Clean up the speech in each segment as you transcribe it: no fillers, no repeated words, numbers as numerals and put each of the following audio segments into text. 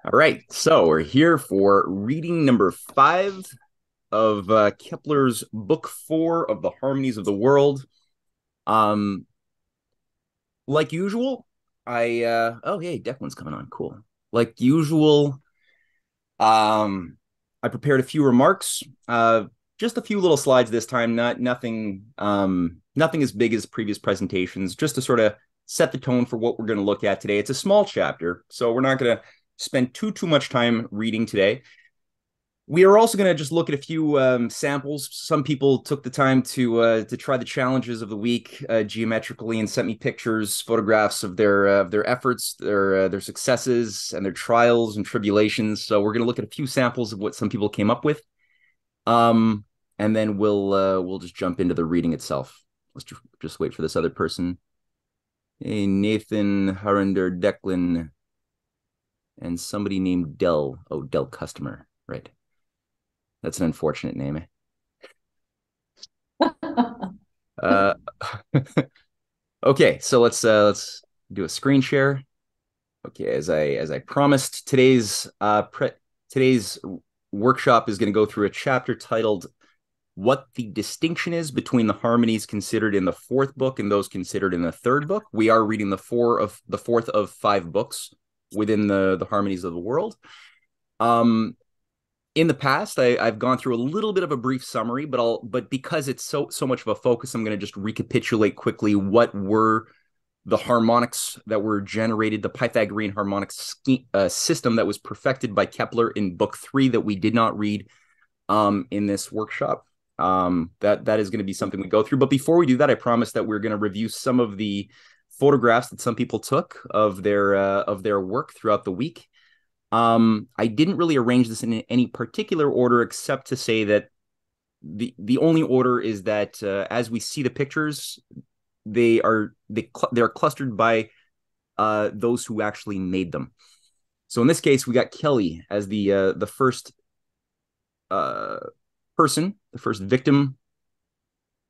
All right, so we're here for reading number 5 of Kepler's Book 4 of the Harmonies of the World. Um, like usual, oh hey, Declan's coming on. Cool. Like usual, um, I prepared a few remarks. Just a few little slides this time. Nothing as big as previous presentations. Just to sort of set the tone for what we're going to look at today. It's a small chapter, so we're not going to spend too much time reading today. We are also going to just look at a few samples. Some people took the time to try the challenges of the week geometrically and sent me pictures, photographs of their efforts, their successes, and their trials and tribulations. So we're going to look at a few samples of what some people came up with, um, and then we'll just jump into the reading itself. Let's just wait for this other person. Hey, Nathan, Harinder, Declan, and somebody named Dell. Oh, Dell Customer, right? That's an unfortunate name. Uh, okay, so let's do a screen share. Okay, as I promised, today's workshop is going to go through a chapter titled "What the Distinction Is Between the Harmonies Considered in the Fourth Book and Those Considered in the Third Book." We are reading the fourth of 5 books within the Harmonies of the World. In the past, I've gone through a little bit of a brief summary, but because it's so much of a focus, I'm going to just recapitulate quickly what were the harmonics that were generated, the Pythagorean harmonic system that was perfected by Kepler in book 3 that we did not read in this workshop. That is going to be something we go through. But before we do that, I promise that we're going to review some of the photographs that some people took of their work throughout the week. I didn't really arrange this in any particular order, except to say that the only order is that as we see the pictures, they're clustered by those who actually made them. So in this case, we got Kelly as the first uh, person, the first victim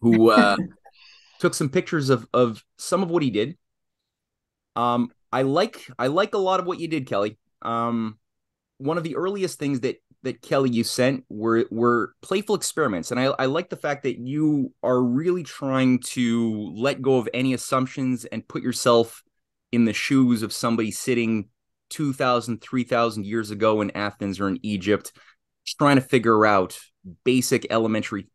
who took some pictures of some of what he did. I like a lot of what you did, Kelly. One of the earliest things that Kelly you sent were playful experiments, and I like the fact that you are really trying to let go of any assumptions and put yourself in the shoes of somebody sitting 2,000, 3,000 years ago in Athens or in Egypt, trying to figure out basic elementary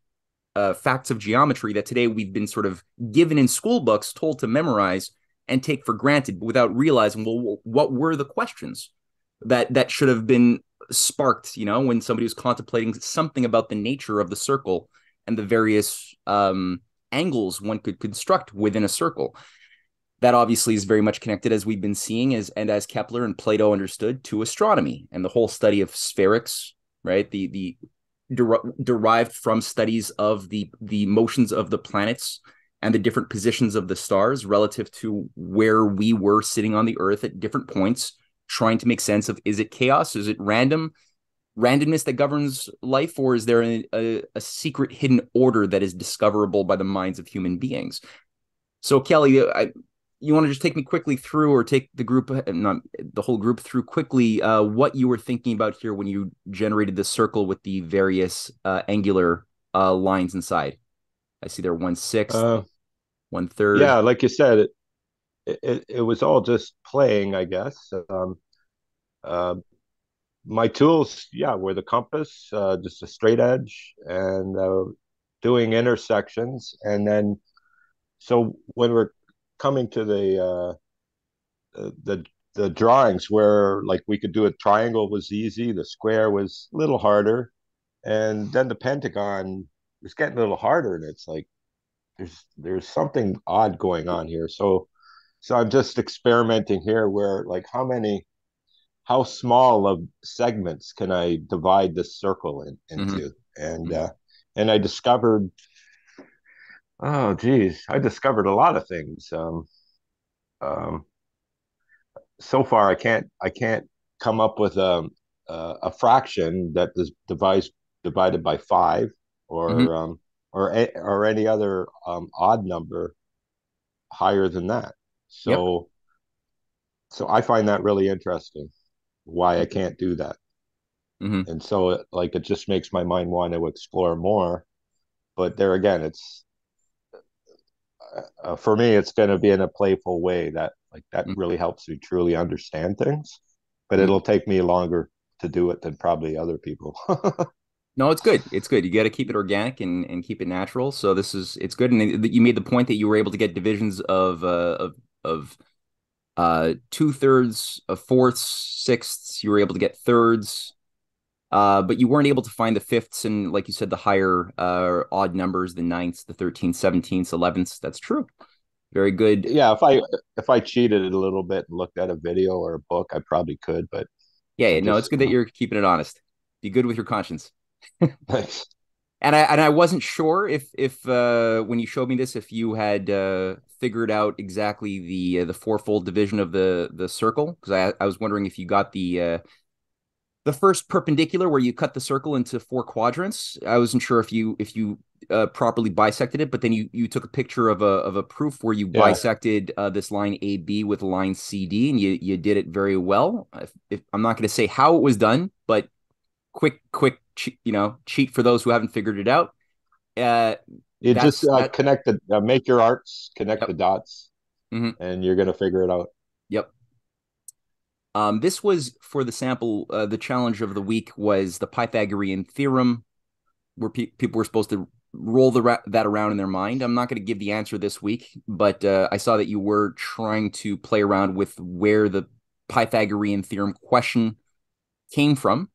facts of geometry that today we've been sort of given in school books, told to memorize and take for granted, but without realizing, well, what were the questions that should have been sparked, when somebody was contemplating something about the nature of the circle and the various angles one could construct within a circle. That obviously is very much connected, as we've been seeing, as Kepler and Plato understood, to astronomy and the whole study of spherics, right? The derived from studies of the motions of the planets and the different positions of the stars relative to where we were sitting on the Earth at different points, trying to make sense of, is it chaos? Is it randomness that governs life? Or is there a secret hidden order that is discoverable by the minds of human beings? So Kelly, you want to just take me quickly through, or take the group, not the whole group, through quickly what you were thinking about here when you generated the circle with the various angular lines inside? I see there 1/6, Uh, 1/3. yeah, like you said, it was all just playing, I guess. Uh, my tools, yeah, were the compass, just a straight edge, and doing intersections. And then, so when we're coming to the drawings, where like we could do a triangle was easy, the square was a little harder, and then the pentagon was getting a little harder, and it's like there's something odd going on here. So I'm just experimenting here, where like how small of segments can I divide this circle Mm-hmm. into? And I discovered, oh geez, I discovered a lot of things. Um, so far, I can't come up with a fraction that is divided by 5, Mm-hmm. or or any other odd number higher than that. Yep. So so I find that really interesting. why I can't do that. Hmm. And so like it just makes my mind want to explore more. But there again, it's for me, it's going to be in a playful way that like that really helps me truly understand things. But Hmm. it'll take me longer to do it than probably other people. No, it's good. It's good. You got to keep it organic and keep it natural. So this is it's good. And you made the point that you were able to get divisions of two-thirds, of fourths, sixths. You were able to get thirds, but you weren't able to find the fifths and, like you said, the higher odd numbers, the ninths, the 13th, 17th, 11th. That's true. Very good. Yeah, if I cheated it a little bit and looked at a video or a book, I probably could, but Yeah, I yeah, no, it's just good that you're keeping it honest. Be good with your conscience. thanks. And I wasn't sure if when you showed me this, if you had figured out exactly the fourfold division of the circle, because I was wondering if you got the first perpendicular where you cut the circle into four quadrants. I wasn't sure if you properly bisected it, but then you took a picture of a proof where you Yeah, bisected this line AB with line CD, and you did it very well. If I'm not going to say how it was done, but quick, cheat for those who haven't figured it out. Uh, you just that's that. connect the make your arts, connect Yep. the dots, Hmm. and you're gonna figure it out. Yep. This was for the sample. The challenge of the week was the Pythagorean theorem, where people were supposed to roll that around in their mind. I'm not going to give the answer this week, but I saw that you were trying to play around with where the Pythagorean theorem question came from.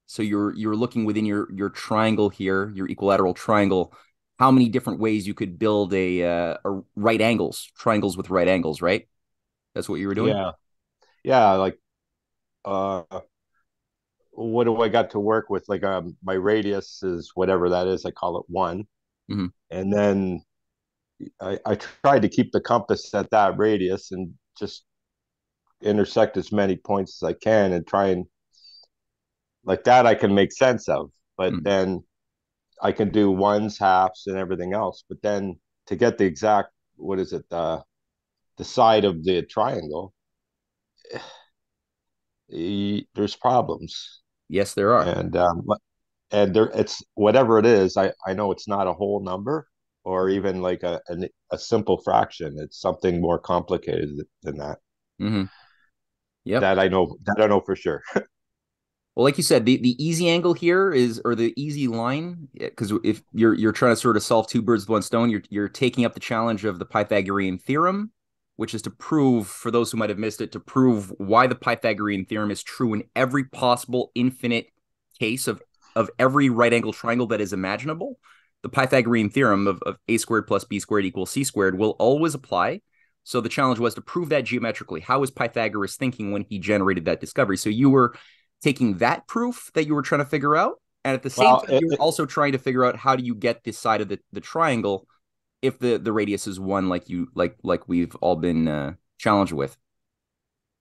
So you're looking within your triangle here, your equilateral triangle, how many different ways you could build a right angles, triangles with right angles, right? That's what you were doing. Yeah, yeah. Like, uh, what do I got to work with? Like, my radius is whatever that is. I call it one, Hmm. and then I tried to keep the compass at that radius and just intersect as many points as I can and try and like that I can make sense of. But Hmm. then I can do ones, halves, and everything else. But then to get the exact what is it the side of the triangle, there's problems, Yes, there are. and and there it's whatever it is. I know it's not a whole number or even like a simple fraction. It's something more complicated than that. Hmm. Yep. That I know for sure. Well, like you said, the easy angle here is, or the easy line, because if you're trying to sort of solve two birds with one stone, you're taking up the challenge of the Pythagorean theorem, which is to prove, for those who might have missed it, to prove why the Pythagorean theorem is true in every possible infinite case of every right angle triangle that is imaginable. The Pythagorean theorem of a squared plus b squared equals c squared will always apply. So the challenge was to prove that geometrically. How was Pythagoras thinking when he generated that discovery? So you were taking that proof that you were trying to figure out, and at the same Well, time you were also trying to figure out how do you get this side of the triangle if the radius is one, like like we've all been challenged with.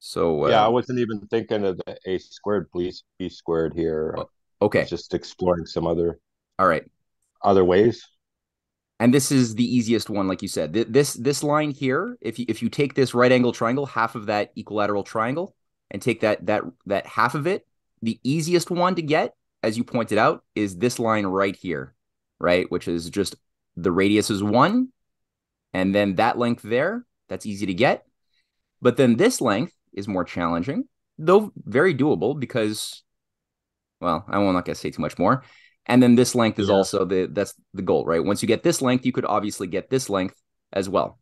So yeah, I wasn't even thinking of the a squared plus b squared here. I was okay, just exploring some all right. other ways. And this is the easiest one, like you said. This line here, if you take this right angle triangle, half of that equilateral triangle, and take that half of it, the easiest one to get, as you pointed out, is this line right here, right? Which is just the radius is one, and then that length there, that's easy to get. But then this length is more challenging, though very doable because, well, I'm not going to say too much more. And then this length is Yeah, also that's the goal, right? Once you get this length, you could obviously get this length as well,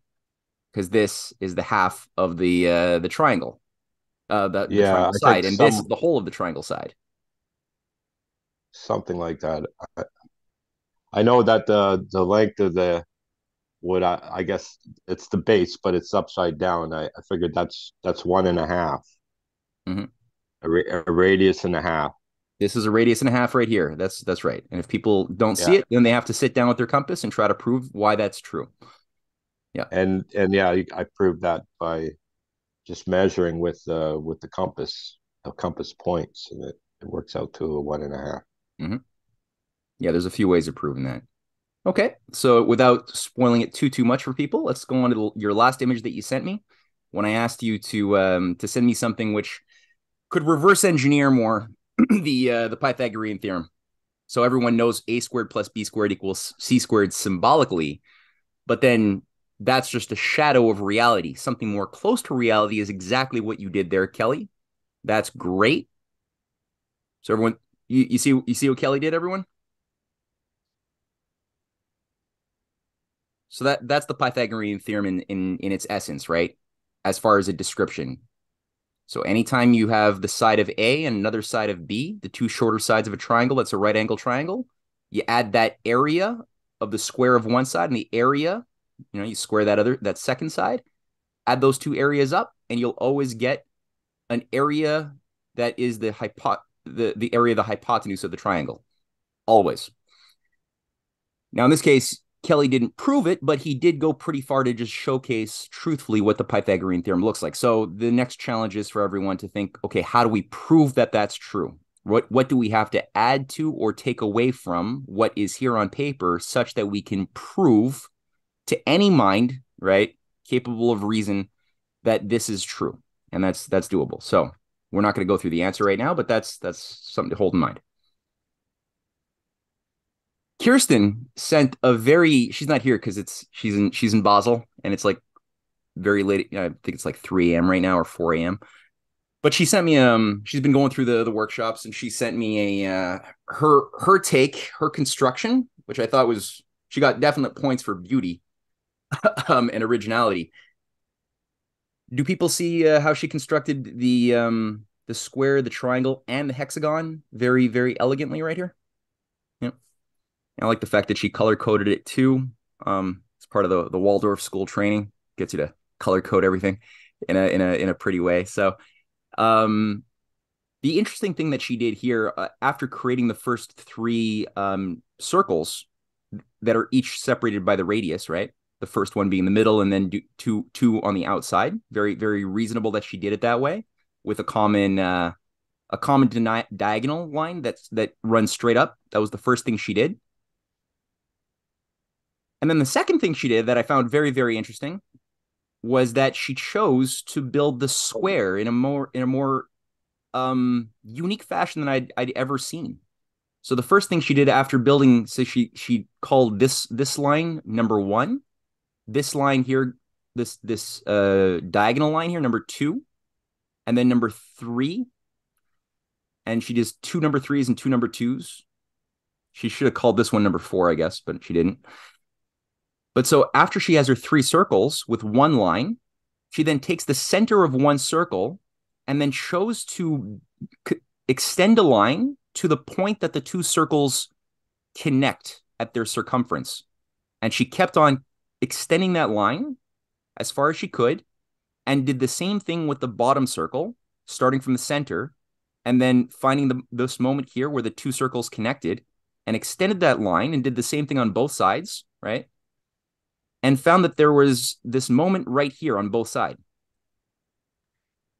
because this is the half of the triangle, the yeah. triangle I think side, and this is the whole of the triangle side. something like that. I know that the length of the what I guess it's the base, but it's upside down. I figured that's one and a half, Mhm. a radius and a half. This is a radius and a half right here. That's right. And if people don't see Yeah, it, then they have to sit down with their compass and try to prove why that's true. Yeah. and yeah, I proved that by just measuring with the compass points, and it works out to a one and a half. Hmm. Yeah. There's a few ways of proving that. Okay, so without spoiling it too much for people, let's go on to your last image that you sent me. When I asked you to send me something which could reverse engineer more the Pythagorean theorem, so everyone knows a squared plus b squared equals c squared symbolically, but then that's just a shadow of reality. Something more close to reality is exactly what you did there, Kelly. That's great. So everyone, you see what Kelly did, everyone. So that's the Pythagorean theorem in its essence, right? As far as a description. So anytime you have the side of A and another side of B, the two shorter sides of a triangle, that's a right angle triangle, you add that area of the square of one side and the area, you square that second side, add those two areas up, and you'll always get an area that is the area of the hypotenuse of the triangle. Always. Now, in this case, Kelly didn't prove it, but he did go pretty far to just showcase truthfully what the Pythagorean theorem looks like. So the next challenge is for everyone to think, okay, how do we prove that that's true? What do we have to add to or take away from what is here on paper such that we can prove to any mind, right, capable of reason, that this is true? And that's doable. So we're not going to go through the answer right now, but that's something to hold in mind. Kirsten sent a very, she's not here because she's in Basel and it's like very late. I think it's like 3 a.m. right now or 4 a.m. But she sent me she's been going through the workshops and she sent me a her take, her construction, which I thought was, she got definite points for beauty and originality. Do people see how she constructed the square, the triangle, and the hexagon very, very elegantly right here? Yeah. I like the fact that she color coded it too. It's part of the Waldorf school training. Gets you to color code everything in a pretty way. So, um, the interesting thing that she did here, after creating the first three circles that are each separated by the radius, right? The first one being the middle, and then two on the outside. Very, very reasonable that she did it that way, with a common diagonal line that runs straight up. That was the first thing she did. And then the second thing she did that I found very, very interesting was that she chose to build the square in a more unique fashion than I'd ever seen. So the first thing she did after building, so she called this line number one, this line here, this diagonal line here number two, and then number three, and she does two number threes and two number twos. She should have called this one number four, I guess, but she didn't. But so after she has her three circles with one line, she then takes the center of one circle and then chose to extend a line to the point that the two circles connect at their circumference. And she kept on extending that line as far as she could and did the same thing with the bottom circle, starting from the center, and then finding this moment here where the two circles connected and extended that line and did the same thing on both sides, right? And found that there was this moment right here on both sides.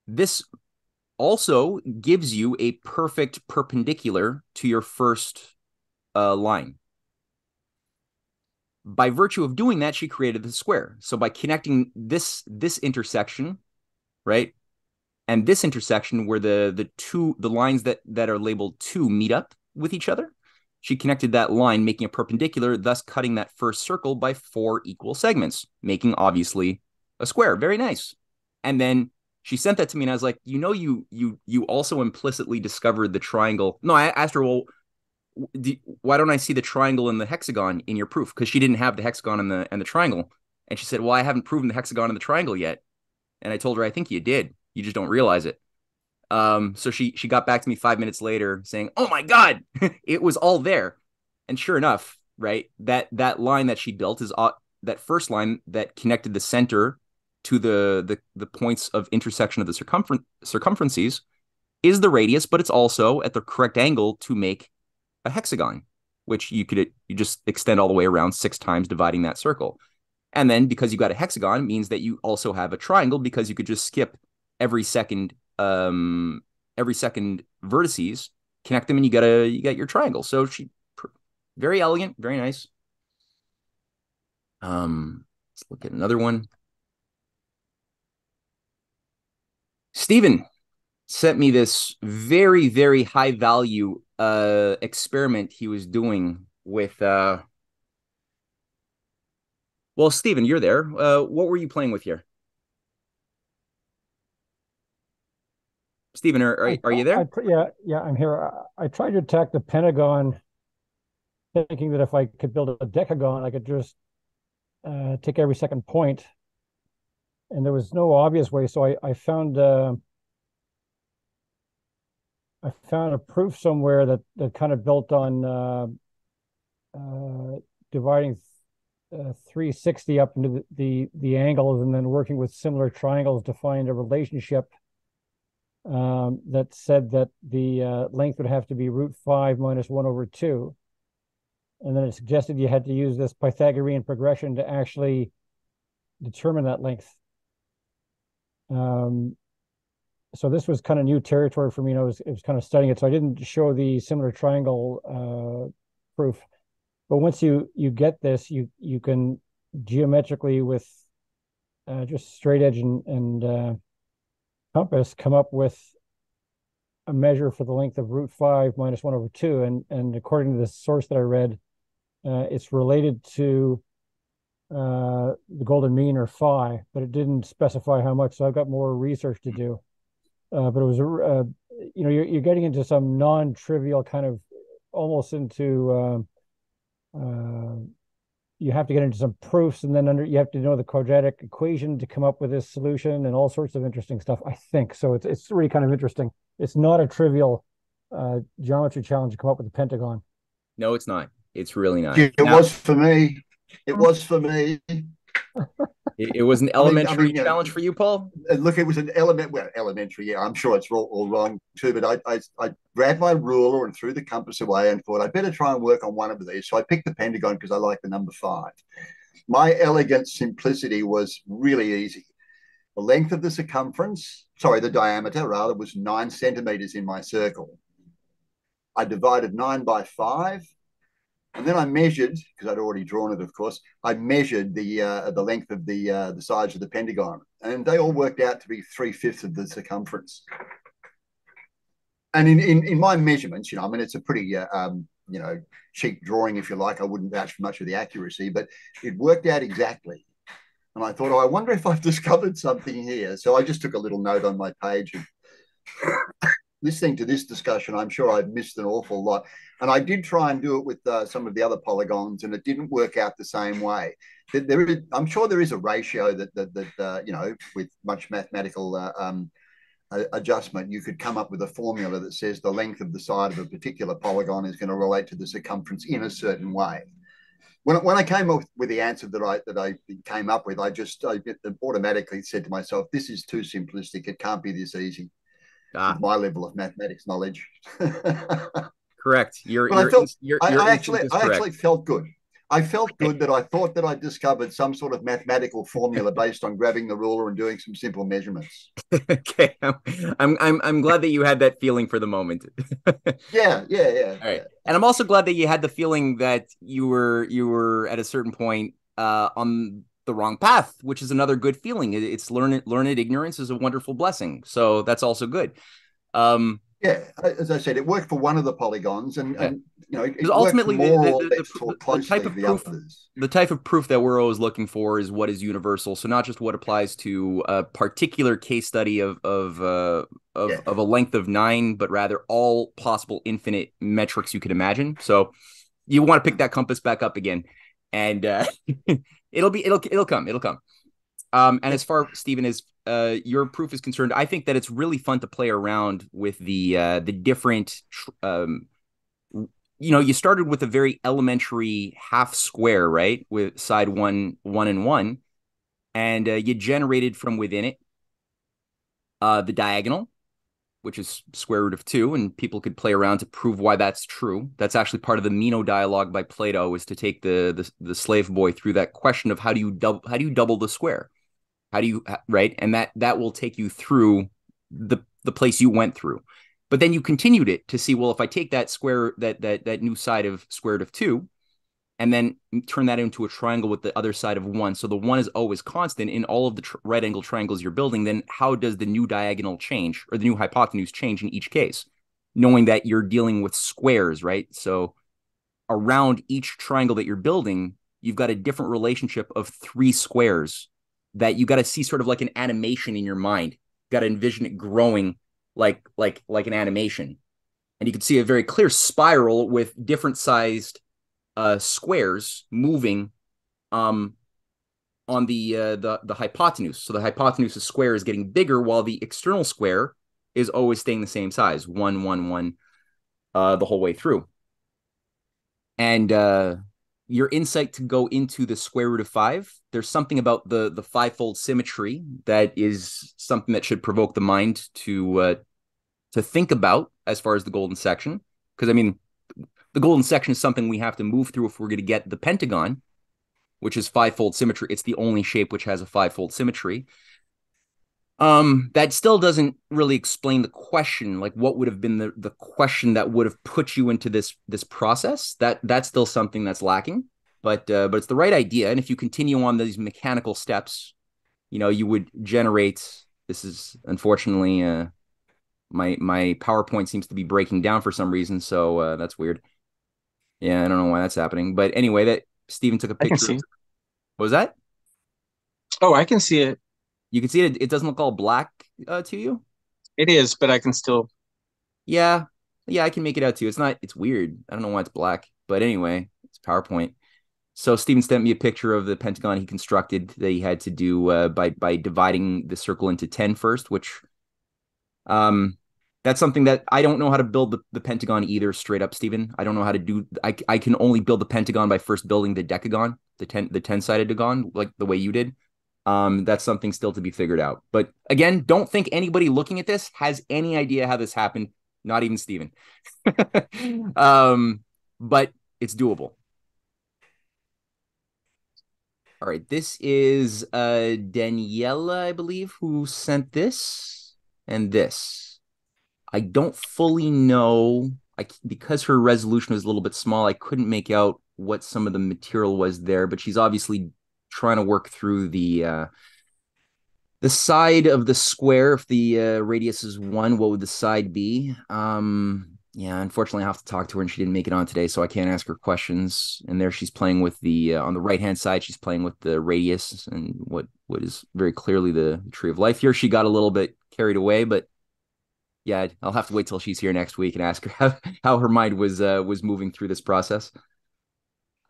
This also gives you a perfect perpendicular to your first line. By virtue of doing that, she created the square. So by connecting this intersection, right, and this intersection where the lines that are labeled two meet up with each other, she connected that line, making a perpendicular, thus cutting that first circle by 4 equal segments, making obviously a square. Very nice. And then she sent that to me, and I was like, you also implicitly discovered the triangle. No, I asked her, well, why don't I see the triangle and the hexagon in your proof? Because she didn't have the hexagon and the triangle, and she said, well, I haven't proven the hexagon and the triangle yet. And I told her, I think you did. You just don't realize it. So she got back to me 5 minutes later saying, "Oh my God, it was all there." And sure enough, right, that line that she built is that first line that connected the center to the points of intersection of the circumferences is the radius, but it's also at the correct angle to make a hexagon, which you just extend all the way around 6 times, dividing that circle. And then because you got a hexagon means that you also have a triangle, because you could just skip every second vertices, connect them, and you got your triangle. So she very elegant, very nice. Let's look at another one. Stephen, sent me this very, very high value experiment he was doing with well, Stephen, you're there. What were you playing with here? Stephen, are you there? Yeah, I'm here. I tried to attack the Pentagon, thinking that if I could build a decagon, I could just take every second point, and there was no obvious way. So I found a proof somewhere that kind of built on dividing 360 up into the angles, and then working with similar triangles to find a relationship that said that the length would have to be root 5 minus 1 over 2. And then it suggested you had to use this Pythagorean progression to actually determine that length. Um, so this was kind of new territory for me, and it was kind of studying it. So I didn't show the similar triangle proof. But once you get this, you can geometrically with just straight edge and compass come up with a measure for the length of root 5 minus 1 over 2. And according to the source that I read, it's related to the golden mean, or phi, but it didn't specify how much. So I've got more research to do. But it was, you're getting into some non-trivial kind of, almost into, you have to get into some proofs, and then you have to know the quadratic equation to come up with this solution, and all sorts of interesting stuff, I think. So it's really kind of interesting. It's not a trivial geometry challenge to come up with a pentagon. No, it's not. It's really not. It Now, was for me. It was for me. it was an elementary challenge for you, Paul. Look, it was an elementary. Yeah, I'm sure it's all wrong too. But I grabbed my ruler and threw the compass away and thought I better try and work on one of these. So I picked the pentagon because I like the number 5. My elegant simplicity was really easy. The length of the circumference, sorry, the diameter rather, was 9 centimeters in my circle. I divided 9 by 5. And then I measured, because I'd already drawn it, of course. I measured the length of the sides of the pentagon, and they all worked out to be 3/5 of the circumference. And in my measurements, I mean, it's a pretty cheap drawing, if you like. I wouldn't vouch for much of the accuracy, but it worked out exactly. And I thought, oh, I wonder if I've discovered something here. So I just took a little note on my page. And listening to this discussion, I'm sure I've missed an awful lot. And I did try and do it with some of the other polygons, and it didn't work out the same way. I'm sure there is a ratio that with much mathematical adjustment, you could come up with a formula that says the length of the side of a particular polygon is going to relate to the circumference in a certain way. When I came up with the answer that I came up with, I automatically said to myself, "This is too simplistic. It can't be this easy." With my level of mathematics knowledge. Correct. I actually felt good. I felt good that I thought that I discovered some sort of mathematical formula based on grabbing the ruler and doing some simple measurements. Okay, I'm glad that you had that feeling for the moment. Yeah. All right, and I'm also glad that you had the feeling that you were at a certain point on the wrong path, which is another good feeling. It's learned ignorance is a wonderful blessing. So that's also good. Yeah, as I said, it worked for one of the polygons, and it ultimately worked more or less closely to the others. The type of proof that we're always looking for is what is universal. So not just what applies to a particular case study of a length of 9, but rather all possible infinite metrics you could imagine. So you want to pick that compass back up again, and it'll come. And as far, Stephen, as your proof is concerned, I think that it's really fun to play around with the different. You started with a very elementary half square, right, with side 1, 1, and 1, and you generated from within it the diagonal, which is square root of 2, and people could play around to prove why that's true. That's actually part of the Meno dialogue by Plato, is to take the slave boy through that question of how do you double the square. How do you, right? And that will take you through the place you went through. But then you continued it to see, well, if I take that square, that new side of square root of 2, and then turn that into a triangle with the other side of 1. So the 1 is always constant in all of the right angle triangles you're building. Then how does the new diagonal change, or the new hypotenuse change in each case? Knowing that you're dealing with squares, right? So around each triangle that you're building, you've got a different relationship of 3 squares that you got to see sort of like an animation in your mind. You got to envision it growing like an animation. And you can see a very clear spiral with different sized squares moving on the hypotenuse. So the hypotenuse square is getting bigger while the external square is always staying the same size, 1, 1, 1, the whole way through. And your insight to go into the square root of 5, there's something about the fivefold symmetry that is something that should provoke the mind to think about as far as the golden section. Because I mean, the golden section is something we have to move through if we're going to get the pentagon, which is fivefold symmetry. It's the only shape which has a fivefold symmetry. That still doesn't really explain the question, like what would have been the question that would have put you into this process. That's still something that's lacking, but it's the right idea. And if you continue on these mechanical steps, you would generate. This is unfortunately my PowerPoint seems to be breaking down for some reason, so that's weird. Yeah, I don't know why that's happening, but anyway, that Stephen took a I can picture. see. What was that? Oh, I can see it. You can see it. It doesn't look all black to you. It is, but I can still. Yeah, I can make it out too. It's not. It's weird. I don't know why it's black, but anyway, it's PowerPoint. So Steven sent me a picture of the pentagon he constructed that he had to do by dividing the circle into 10 first, which that's something that I don't know how to build the pentagon either. Straight up, Steven, I don't know how to do. I can only build the pentagon by first building the decagon, the 10 sided decagon, like the way you did. That's something still to be figured out. But again, don't think anybody looking at this has any idea how this happened. Not even Steven. But it's doable. All right, this is Daniela, I believe, who sent this and this. I don't fully know. Because her resolution was a little bit small, I couldn't make out what some of the material was there, but she's obviously trying to work through the side of the square. If the radius is 1, what would the side be? Yeah, unfortunately, I have to talk to her, and she didn't make it on today, so I can't ask her questions. And there she's playing with the on the right-hand side, she's playing with the radius and what is very clearly the tree of life here. She got a little bit carried away, but yeah, I'll have to wait till she's here next week and ask her how her mind was moving through this process.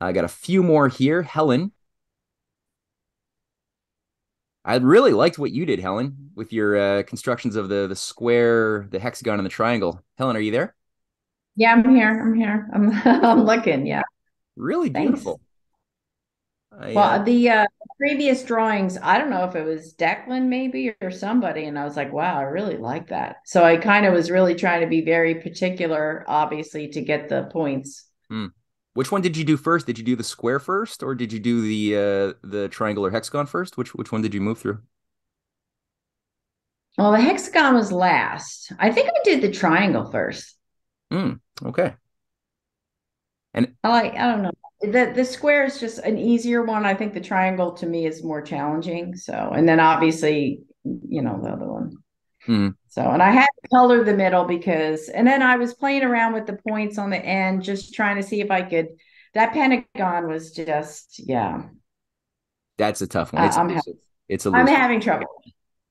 I got a few more here. Helen, I really liked what you did, Helen, with your constructions of the square, the hexagon, and the triangle. Helen, are you there? Yeah, I'm here. I'm here. I'm looking. Yeah. Really Thanks. beautiful. Well, the previous drawings, I don't know if it was Declan maybe or somebody, and I was like, wow, I really like that. So I kind of was really trying to be very particular, obviously, to get the points. Which one did you do first? Did you do the square first, or did you do the triangle or hexagon first? Which one did you move through? Well, the hexagon was last. I think I did the triangle first. Okay. And I don't know. The square is just an easier one. I think the triangle to me is more challenging. So, and then obviously, the other one. So, and I had to color the middle and then I was playing around with the points on the end, just trying to see if I could. That pentagon was just, yeah. That's a tough one. It's elusive. I'm having trouble.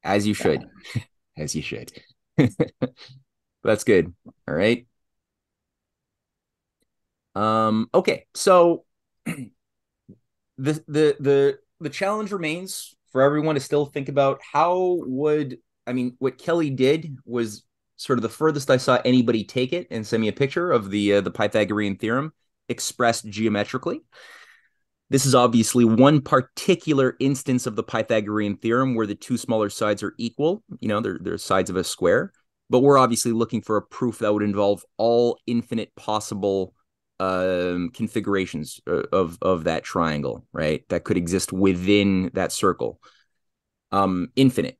As you should. Yeah. As you should. That's good. All right. Okay, so the challenge remains for everyone to still think about what Kelly did was sort of the furthest I saw anybody take it and send me a picture of the Pythagorean theorem expressed geometrically. This is obviously one particular instance of the Pythagorean theorem where the two smaller sides are equal. They're sides of a square, but we're obviously looking for a proof that would involve all infinite possible configurations of that triangle, right? That could exist within that circle. Infinite.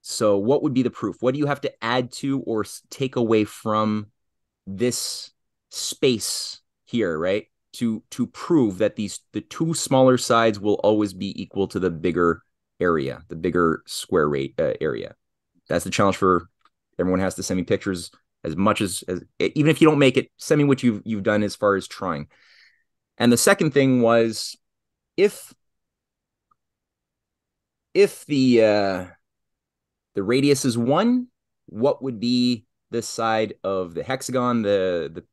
So what would be the proof? What do you have to add to or take away from this space here, right? to prove that the two smaller sides will always be equal to the bigger area, the bigger square rate area. That's the challenge for everyone. Has to send me pictures as much as even if you don't make it, send me what you've done as far as trying. And the second thing was if the radius is 1, what would be this side of the hexagon, the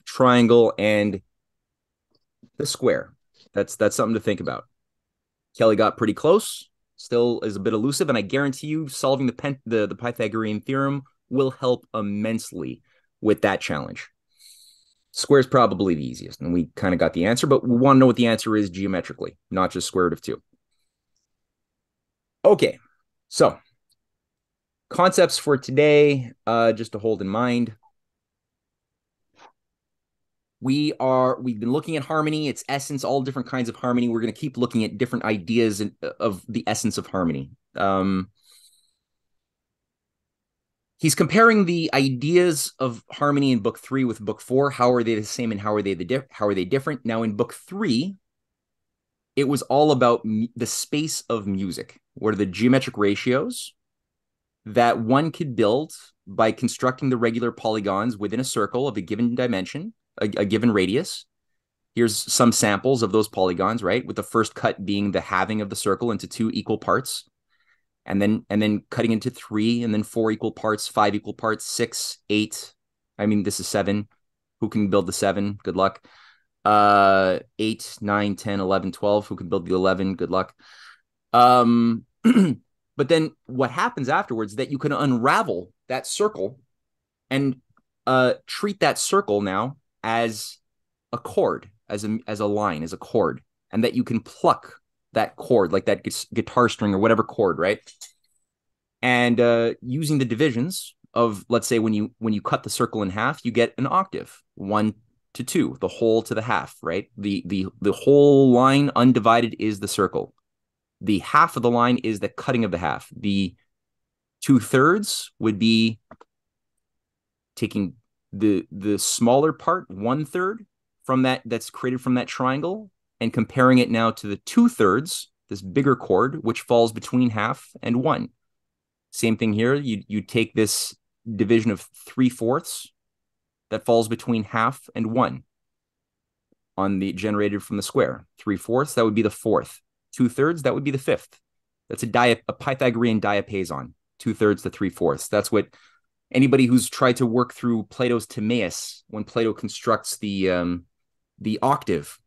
triangle, and the square? That's something to think about. Kelly got pretty close, still is a bit elusive, and I guarantee you solving the Pythagorean theorem will help immensely with that challenge. Square is probably the easiest, and we kind of got the answer, but we want to know what the answer is geometrically, not just square root of 2. Okay, so concepts for today, just to hold in mind. We've been looking at harmony, its essence, all different kinds of harmony. We're going to keep looking at different ideas of the essence of harmony. He's comparing the ideas of harmony in book 3 with book 4. How are they the same and how are they different? Now in book 3, it was all about the space of music. What are the geometric ratios that one could build by constructing the regular polygons within a circle of a given dimension, a given radius. Here's some samples of those polygons, right? With the first cut being the halving of the circle into 2 equal parts, and then cutting into 3, and then 4 equal parts, 5 equal parts, 6, 8. I mean, this is 7. Who can build the 7? Good luck. 8, 9, 10, 11, 12. Who can build the 11? Good luck. But then what happens afterwards, that you can unravel that circle and treat that circle now as a chord, as a line, as a chord, and that you can pluck that chord, like that guitar string or whatever chord, right? And using the divisions of, let's say, when you cut the circle in half, you get an octave, 1 to 2, the whole to the half, right? The whole line undivided is the circle. The half of the line is the cutting of the half. The 2/3 would be taking the smaller part, 1/3 from that's created from that triangle, and comparing it now to the 2/3, this bigger chord, which falls between half and 1. Same thing here. You take this division of 3/4 that falls between half and 1 on the generated from the square. 3/4, that would be the 4th. 2/3, that would be the 5th. That's a Pythagorean diapason, 2/3 to 3/4. That's what anybody who's tried to work through Plato's Timaeus, when Plato constructs the octave,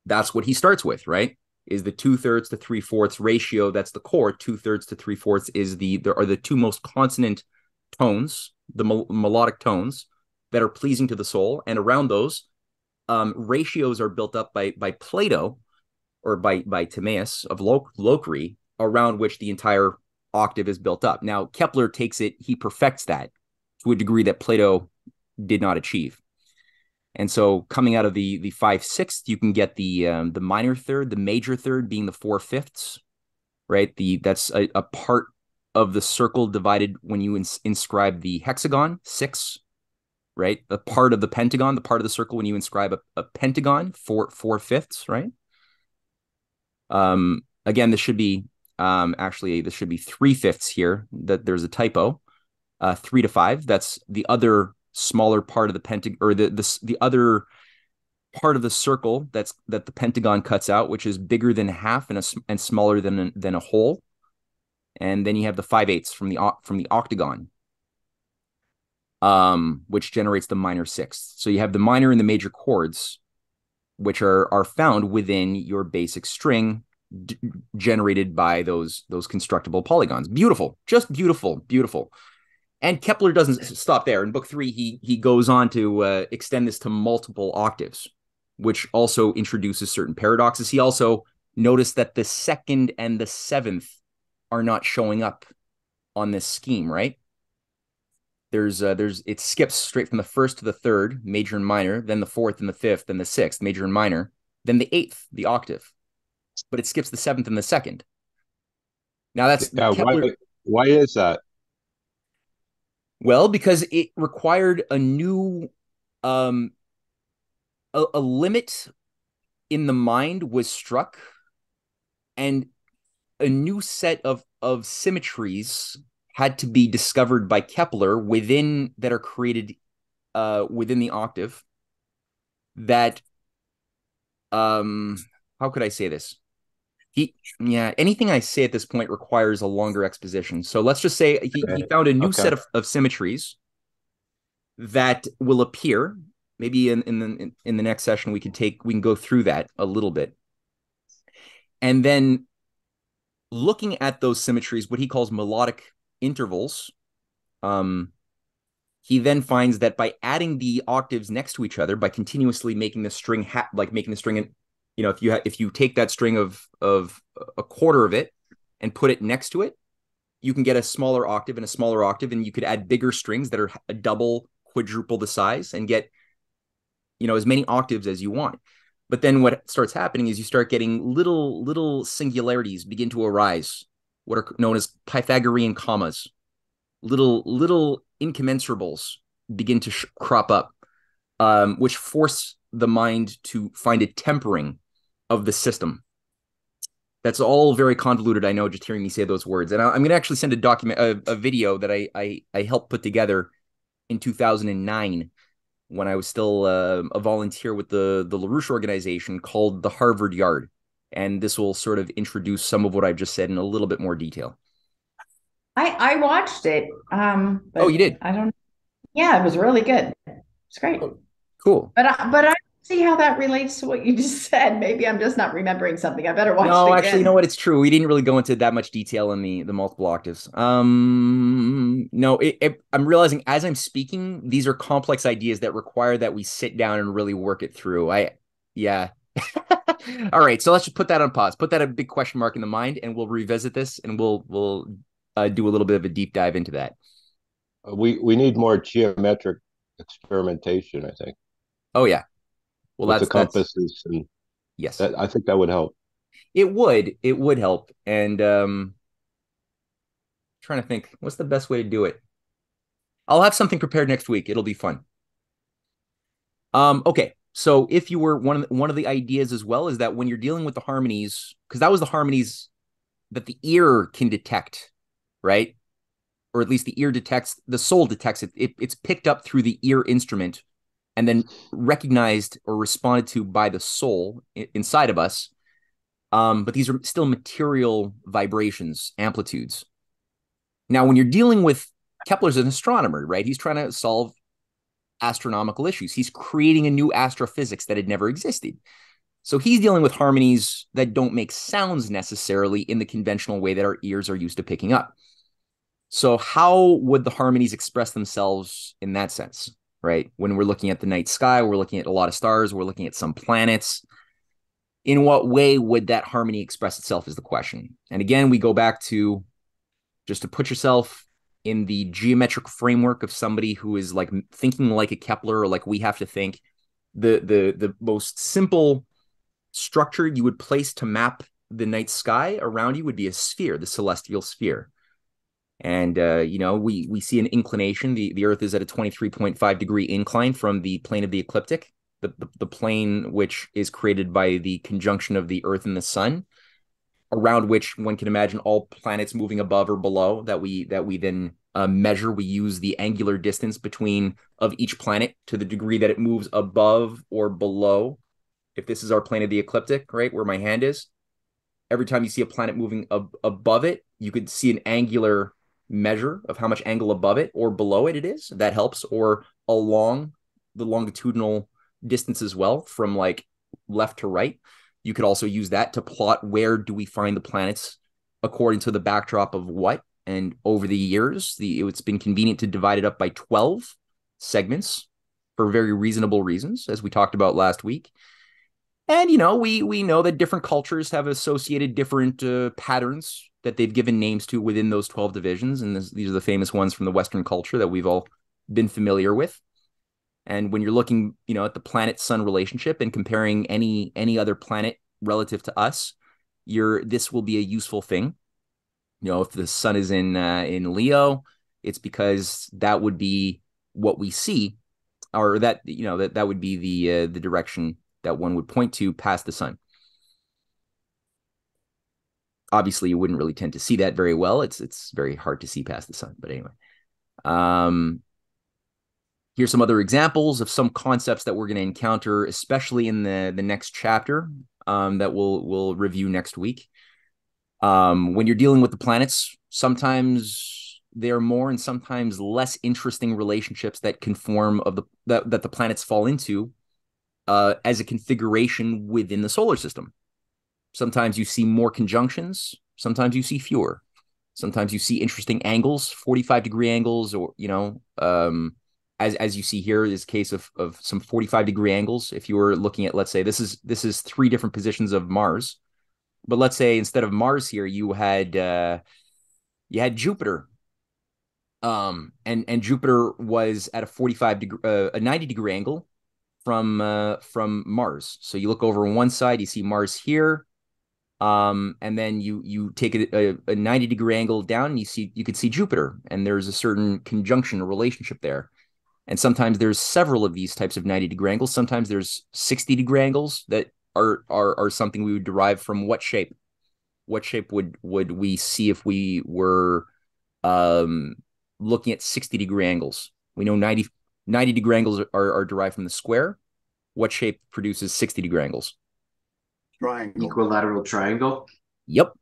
that's what he starts with, right? Is the 2/3 to 3/4 ratio. That's the core. 2/3 to 3/4 is there are the two most consonant tones, the melodic tones that are pleasing to the soul, and around those ratios are built up by Plato, or by Timaeus of Locri, around which the entire octave is built up. Now, Kepler takes it, he perfects that to a degree that Plato did not achieve. And so coming out of the 5/6, you can get the minor third, the major third being the 4/5, right? That's a part of the circle divided when you inscribe the hexagon, 6, right? The part of the pentagon, the part of the circle when you inscribe a pentagon, 4/5, right? Again, this should be actually this should be 3/5 here. That there's a typo. 3 to 5. That's the other smaller part of the pentagon, or the other part of the circle that the pentagon cuts out, which is bigger than half and smaller than a whole. And then you have the 5/8 from the octagon, which generates the minor 6th. So you have the minor and the major chords, which are found within your basic string generated by those constructible polygons. Beautiful, just beautiful, beautiful. And Kepler doesn't stop there. In book 3, he goes on to extend this to multiple octaves, which also introduces certain paradoxes. He also noticed that the 2nd and the 7th are not showing up on this scheme, right? It skips straight from the 1st to the 3rd, major and minor, then the 4th and the 5th, then the 6th, major and minor, then the 8th, the octave, but it skips the 7th and the 2nd. Now that's Kepler. Why is that? Well, because it required a new a limit in the mind was struck, and a new set of symmetries had to be discovered by Kepler within that are created within the octave that how could I say this? Anything I say at this point requires a longer exposition. So let's just say he found a new set of symmetries that will appear. Maybe in the next session we can go through that a little bit. And then looking at those symmetries, what he calls melodic intervals, he then finds that by adding the octaves next to each other, by continuously making the string making the string, if you take that string of a quarter of it and put it next to it, you can get a smaller octave and a smaller octave, and you could add bigger strings that are a double, quadruple the size and get, as many octaves as you want. But then what starts happening is you start getting little singularities begin to arise, what are known as Pythagorean commas. Little incommensurables begin to crop up, which force the mind to find a tempering of the system. That's all very convoluted, I know, just hearing me say those words. And I'm going to actually send a video that I helped put together in 2009 when I was still a volunteer with the LaRouche organization, called the Harvard Yard. And this will sort of introduce some of what I've just said in a little bit more detail. I watched it. Oh, you did? I don't. Yeah, it was really good. It's great. Oh, cool. But I see how that relates to what you just said. Maybe I'm just not remembering something. I better watch it No, again. actually, you know what? It's true. We didn't really go into that much detail in the multiple octaves. No, I'm realizing as I'm speaking, these are complex ideas that require that we sit down and really work it through. Yeah. All right, so let's just put that on pause. Put that a big question mark in the mind, and we'll revisit this, and we'll do a little bit of a deep dive into that. We need more geometric experimentation, I think. Oh yeah, well with the compasses, and yes, I think that would help. It would help, and trying to think what's the best way to do it. I'll have something prepared next week. It'll be fun. Okay. So if you were one of the ideas as well is that when you're dealing with the harmonies, because that was the harmonies that the ear can detect, right? Or at least the ear detects, the soul detects it. It's picked up through the ear instrument and then recognized or responded to by the soul inside of us. But these are still material vibrations, amplitudes. Now, when you're dealing with Kepler's an astronomer, right? He's trying to solve astronomical issues. He's creating a new astrophysics that had never existed. So he's dealing with harmonies that don't make sounds necessarily in the conventional way that our ears are used to picking up. So how would the harmonies express themselves in that sense, right? When we're looking at the night sky, we're looking at a lot of stars, we're looking at some planets. In what way would that harmony express itself is the question. And again, we go back to just to put yourself in the geometric framework of somebody who is like thinking like a Kepler, or like we have to think. The most simple structure you would place to map the night sky around you would be a sphere, the celestial sphere. And we see an inclination. The Earth is at a 23.5 degree incline from the plane of the ecliptic, the plane which is created by the conjunction of the Earth and the Sun, around which one can imagine all planets moving above or below that we then measure. We use the angular distance between of each planet to the degree that it moves above or below. If this is our plane of the ecliptic, right, where my hand is, every time you see a planet moving above it, you could see an angular measure of how much angle above it or below it is. That helps. Or along the longitudinal distance as well, from like left to right. You could also use that to plot where do we find the planets according to the backdrop of what. And over the years, it's been convenient to divide it up by 12 segments for very reasonable reasons, as we talked about last week. And, we know that different cultures have associated different patterns that they've given names to within those 12 divisions. And these are the famous ones from the Western culture that we've all been familiar with. And when you're looking, at the planet-sun relationship and comparing any other planet relative to us, this will be a useful thing. If the sun is in Leo, it's because that would be what we see or that, that would be the direction that one would point to past the sun. Obviously, you wouldn't really tend to see that very well. It's very hard to see past the sun. But anyway, here's some other examples of some concepts that we're going to encounter, especially in the next chapter that we'll review next week. When you're dealing with the planets, sometimes there are more and sometimes less interesting relationships that can form that the planets fall into as a configuration within the solar system. Sometimes you see more conjunctions. Sometimes you see fewer. Sometimes you see interesting angles, 45-degree angles, or, as you see here, is a case of some 45-degree angles. If you were looking at, let's say, this is 3 different positions of Mars, but let's say instead of Mars here, you had Jupiter, and Jupiter was at a 90-degree angle from Mars. So you look over on one side, you see Mars here. And then you take a 90-degree angle down, and you could see Jupiter, and there's a certain conjunction or relationship there. And sometimes there's several of these types of 90-degree angles. Sometimes there's 60-degree angles that are something we would derive from what shape. What shape would we see if we were looking at 60-degree angles? We know 90-degree angles are derived from the square. What shape produces 60-degree angles? Triangle. Equilateral triangle. Yep.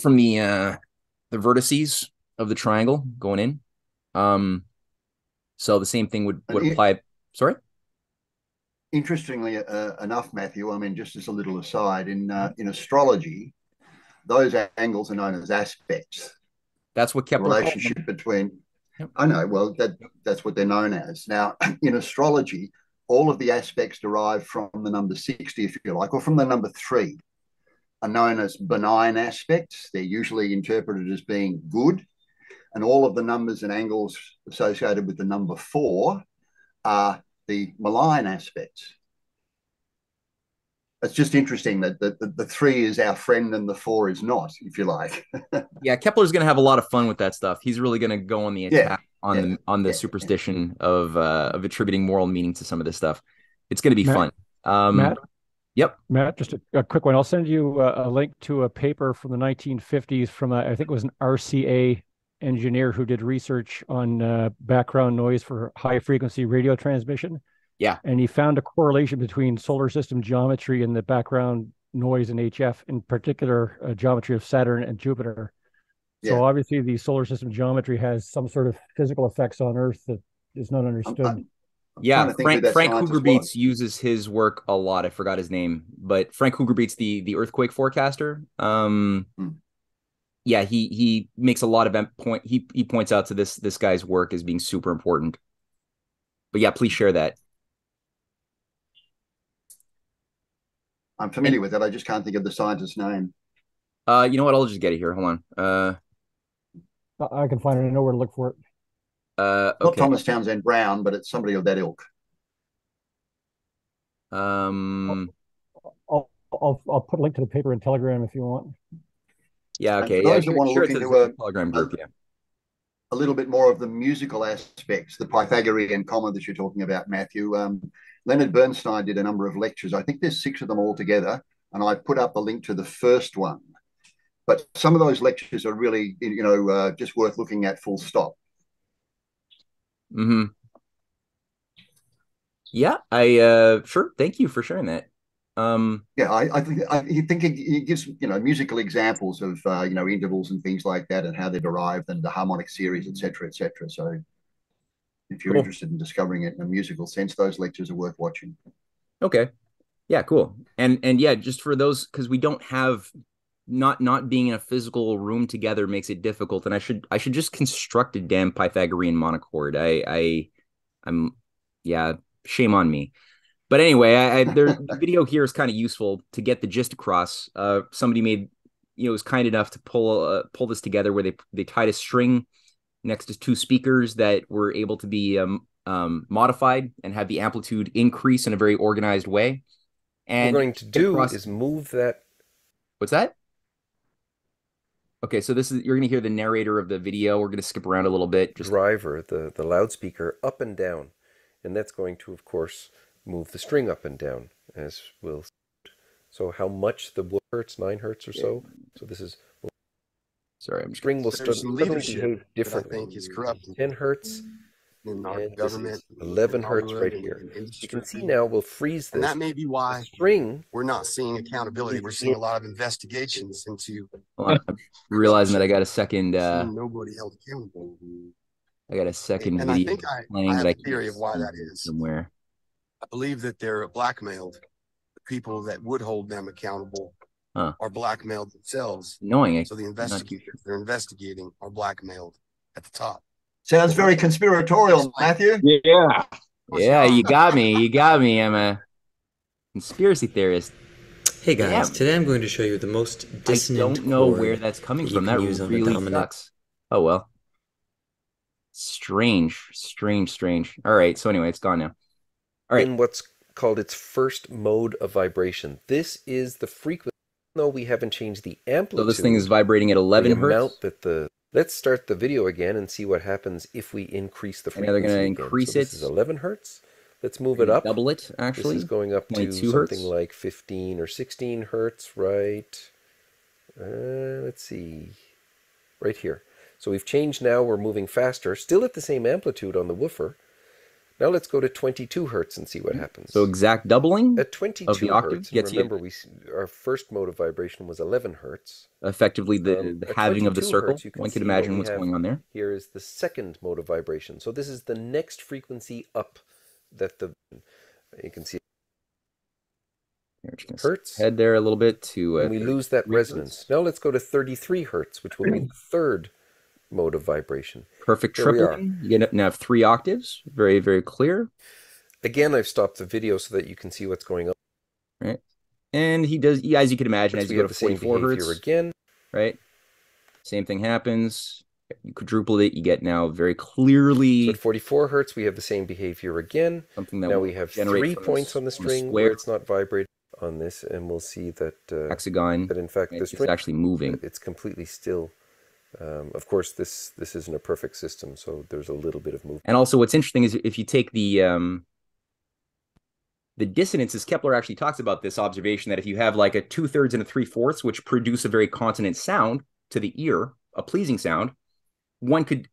From the vertices of the triangle going in. So the same thing would apply. Sorry. Interestingly enough, Matthew, I mean, just as a little aside, in astrology, those angles are known as aspects. That's what Kepler relationship between. Yep. I know. Well, that's what they're known as. Now, in astrology, all of the aspects derived from the number 60, if you like, or from the number 3, are known as benign aspects. They're usually interpreted as being good. And all of the numbers and angles associated with the number 4 are the malign aspects. It's just interesting that the 3 is our friend and the 4 is not, if you like. Yeah, Kepler's going to have a lot of fun with that stuff. He's really going to go on the attack on the superstition of attributing moral meaning to some of this stuff. It's going to be fun. Matt? Yep. Matt, just a quick one. I'll send you a link to a paper from the 1950s from, I think it was an RCA engineer who did research on background noise for high-frequency radio transmission. Yeah. And he found a correlation between solar system geometry and the background noise in HF, in particular geometry of Saturn and Jupiter. So obviously the solar system geometry has some sort of physical effects on Earth that is not understood. Frank Hugerbeets uses his work a lot. I forgot his name, but Frank Hugerbeets, the earthquake forecaster. Yeah, he makes a lot of point. He points out to this guy's work as being super important. But yeah, please share that. I'm familiar with it. I just can't think of the scientist's name. You know what? I'll just get it here. Hold on. I can find it. I know where to look for it. Okay. Not Thomas Townsend Brown, but it's somebody of that ilk. I'll put a link to the paper in Telegram if you want. Yeah. Okay. Those that want to look into a Telegram group. A little bit more of the musical aspects, the Pythagorean comma that you're talking about, Matthew. Leonard Bernstein did a number of lectures. I think there's 6 of them all together, and I put up the link to the first one. But some of those lectures are really, just worth looking at full stop. Mm-hmm. Yeah, I sure. Thank you for sharing that. I think it gives musical examples of intervals and things like that, and how they're derived, and the harmonic series, etc., etc. So, if you're interested in discovering it in a musical sense, those lectures are worth watching. Okay. Yeah, cool. And yeah, just for those, because we don't have not being in a physical room together makes it difficult, and I should just construct a damn Pythagorean monochord. I'm shame on me. But anyway, the video here is kind of useful to get the gist across. Somebody was kind enough to pull this together where they tied a string next to 2 speakers that were able to be modified and have the amplitude increase in a very organized way. And what we're going to do is move that. What's that? Okay, so this is you're gonna hear the narrator of the video. We're gonna skip around a little bit. Just driver, the loudspeaker, up and down. And that's going to, of course, move the string up and down, as we'll. So how much the hertz, 9 hertz or so. So this is. sorry, I'm just String will There's some suddenly leadership behave that I differently. think is corrupt 10 hertz, in our and this government, is 11 in hertz Hollywood, right and here. in You industry. can see now we'll freeze And this. that may be The why string, we're not seeing accountability. We're seeing a lot of investigations into hold on, I'm realizing that I got a second. seeing nobody held accountable. I got a second And I video think playing I that have I a can theory of why see that is. somewhere. I believe that they're blackmailed. The people that would hold them accountable Huh. are blackmailed themselves. Annoying. So the investigators they're investigating are blackmailed at the top. Sounds very conspiratorial, Matthew. Yeah. Yeah, you got me. You got me. I'm a conspiracy theorist. Hey guys, Damn. today I'm going to show you the most I dissonant don't know chord where that's coming that from. you can That use on really the dominant. sucks. Oh well. Strange. All right. So anyway, it's gone now. All right. in what's called its first mode of vibration. This is the frequency. Though we haven't changed the amplitude. So this thing is vibrating at 11 the hertz. amount that the. Let's start the video again and see what happens if we increase the And frequency. now they're going to again. increase so this it. is 11 hertz. Let's move it up. Double it, actually. This is going up to 22 something hertz. like 15 or 16 hertz, right? Let's see. Right here. So we've changed now. We're moving faster. Still at the same amplitude on the woofer. Now let's go to 22 hertz and see what happens. So exact doubling at 22 of the octave hertz, gets remember our first mode of vibration was 11 hertz. Effectively the halving of the circle. Hertz, One can imagine what's going on there. Here is the second mode of vibration. So this is the next frequency up that you can see. Hertz. Head there a little bit to. And we lose that resonance. Now let's go to 33 hertz, which will be the third mode of vibration. Perfect tripling. You now have 3 octaves. Very, very clear. Again, I've stopped the video so that you can see what's going on. Right. And he does, as you can imagine, as you go to 44 hertz. Again. Right. Same thing happens. You quadruple it, you get now very clearly. So at 44 hertz, we have the same behavior again. Something that now we have 3 points on the string where it's not vibrating on this, and we'll see that hexagon. That in fact the string is actually moving. It's completely still. Of course, this isn't a perfect system, so there's a little bit of movement. And also, what's interesting is if you take the dissonances, Kepler actually talks about this observation that if you have like a 2/3 and a 3/4, which produce a very consonant sound to the ear, a pleasing sound, one could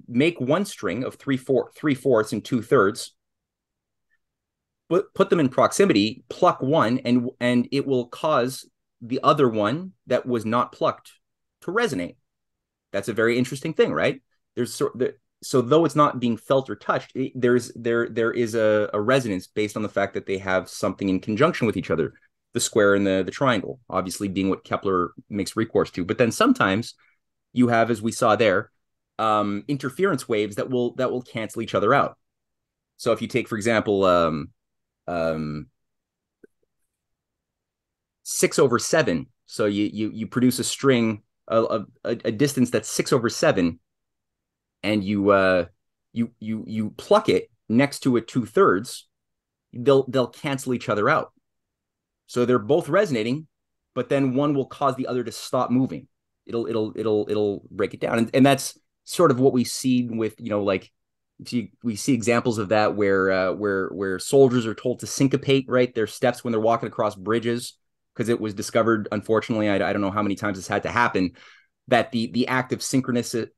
make one string of 3/4 and 2/3, put them in proximity, pluck one, and it will cause the other one that was not plucked to resonate. That's a very interesting thing, right? So though it's not being felt or touched, there is a resonance based on the fact that they have something in conjunction with each other, the square and the triangle, obviously being what Kepler makes recourse to. But then sometimes you have, as we saw there, interference waves that will cancel each other out. So if you take, for example, 6/7, so you produce a string a distance that's 6/7, and you pluck it next to a 2/3, they'll cancel each other out. So they're both resonating, but then one will cause the other to stop moving. It'll break it down, and that's sort of what we see with we see examples of that where soldiers are told to syncopate, right, their steps when they're walking across bridges, because it was discovered, unfortunately, I don't know how many times this had to happen, that the act of synchronizing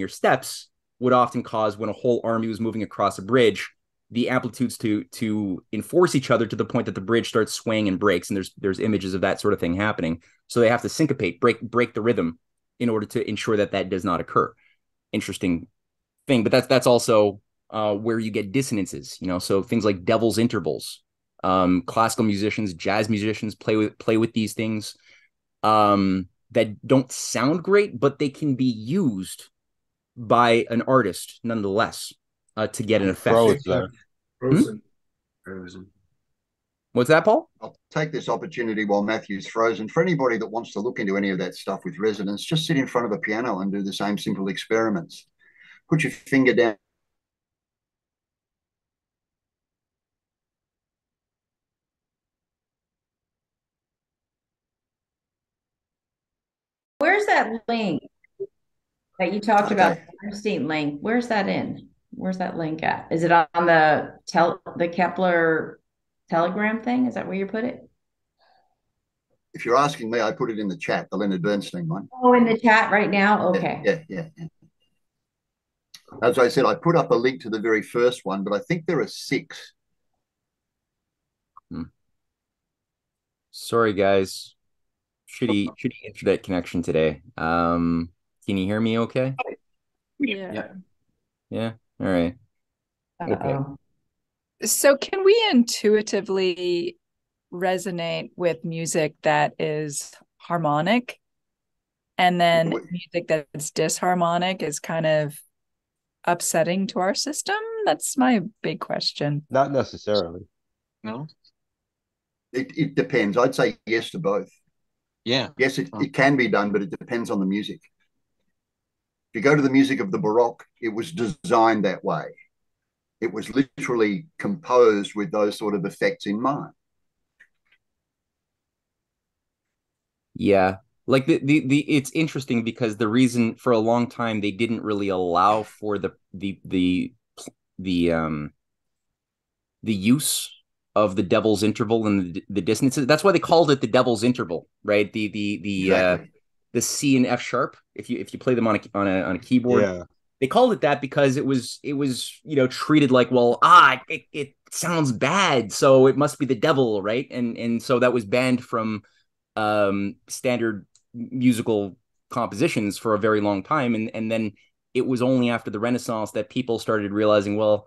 your steps would often cause, when a whole army was moving across a bridge, the amplitudes to enforce each other to the point that the bridge starts swaying and breaks, and there's images of that sort of thing happening. So they have to syncopate, break the rhythm in order to ensure that does not occur. Interesting thing, but that's also where you get dissonances, so things like devil's intervals. Classical musicians, jazz musicians play with these things that don't sound great, but they can be used by an artist nonetheless to get an effect. Frozen. What's that, Paul? I'll take this opportunity while Matthew's frozen. For anybody that wants to look into any of that stuff with resonance, just sit in front of a piano and do the same simple experiments. Put your finger down. where's that link that you talked about? Okay. The Bernstein link. Where's that in? Where's that link at? Is it on the Kepler Telegram thing? Is that where you put it? If you're asking me, I put it in the chat, the Leonard Bernstein one. Oh, in the chat right now? Okay. Yeah. As I said, I put up a link to the very first one, but I think there are 6. Sorry, guys. Shitty internet connection today. Can you hear me okay? Yeah. Yeah. All right. Okay. So can we intuitively resonate with music that is harmonic, and then music that's disharmonic is kind of upsetting to our system? That's my big question. Not necessarily. No. It depends. I'd say yes to both. Yeah. Yes, it can be done, but it depends on the music. If you go to the music of the Baroque, it was designed that way. It was literally composed with those sort of effects in mind. Yeah. Like the it's interesting because the reason for a long time they didn't really allow for the use of the devil's interval and the dissonances. That's why they called it the devil's interval, right? Exactly. The C and F sharp. If you play them on a keyboard, Yeah. they called it that because it was treated like, well, it sounds bad, so it must be the devil, right? And so that was banned from standard musical compositions for a very long time, and then it was only after the Renaissance that people started realizing, well,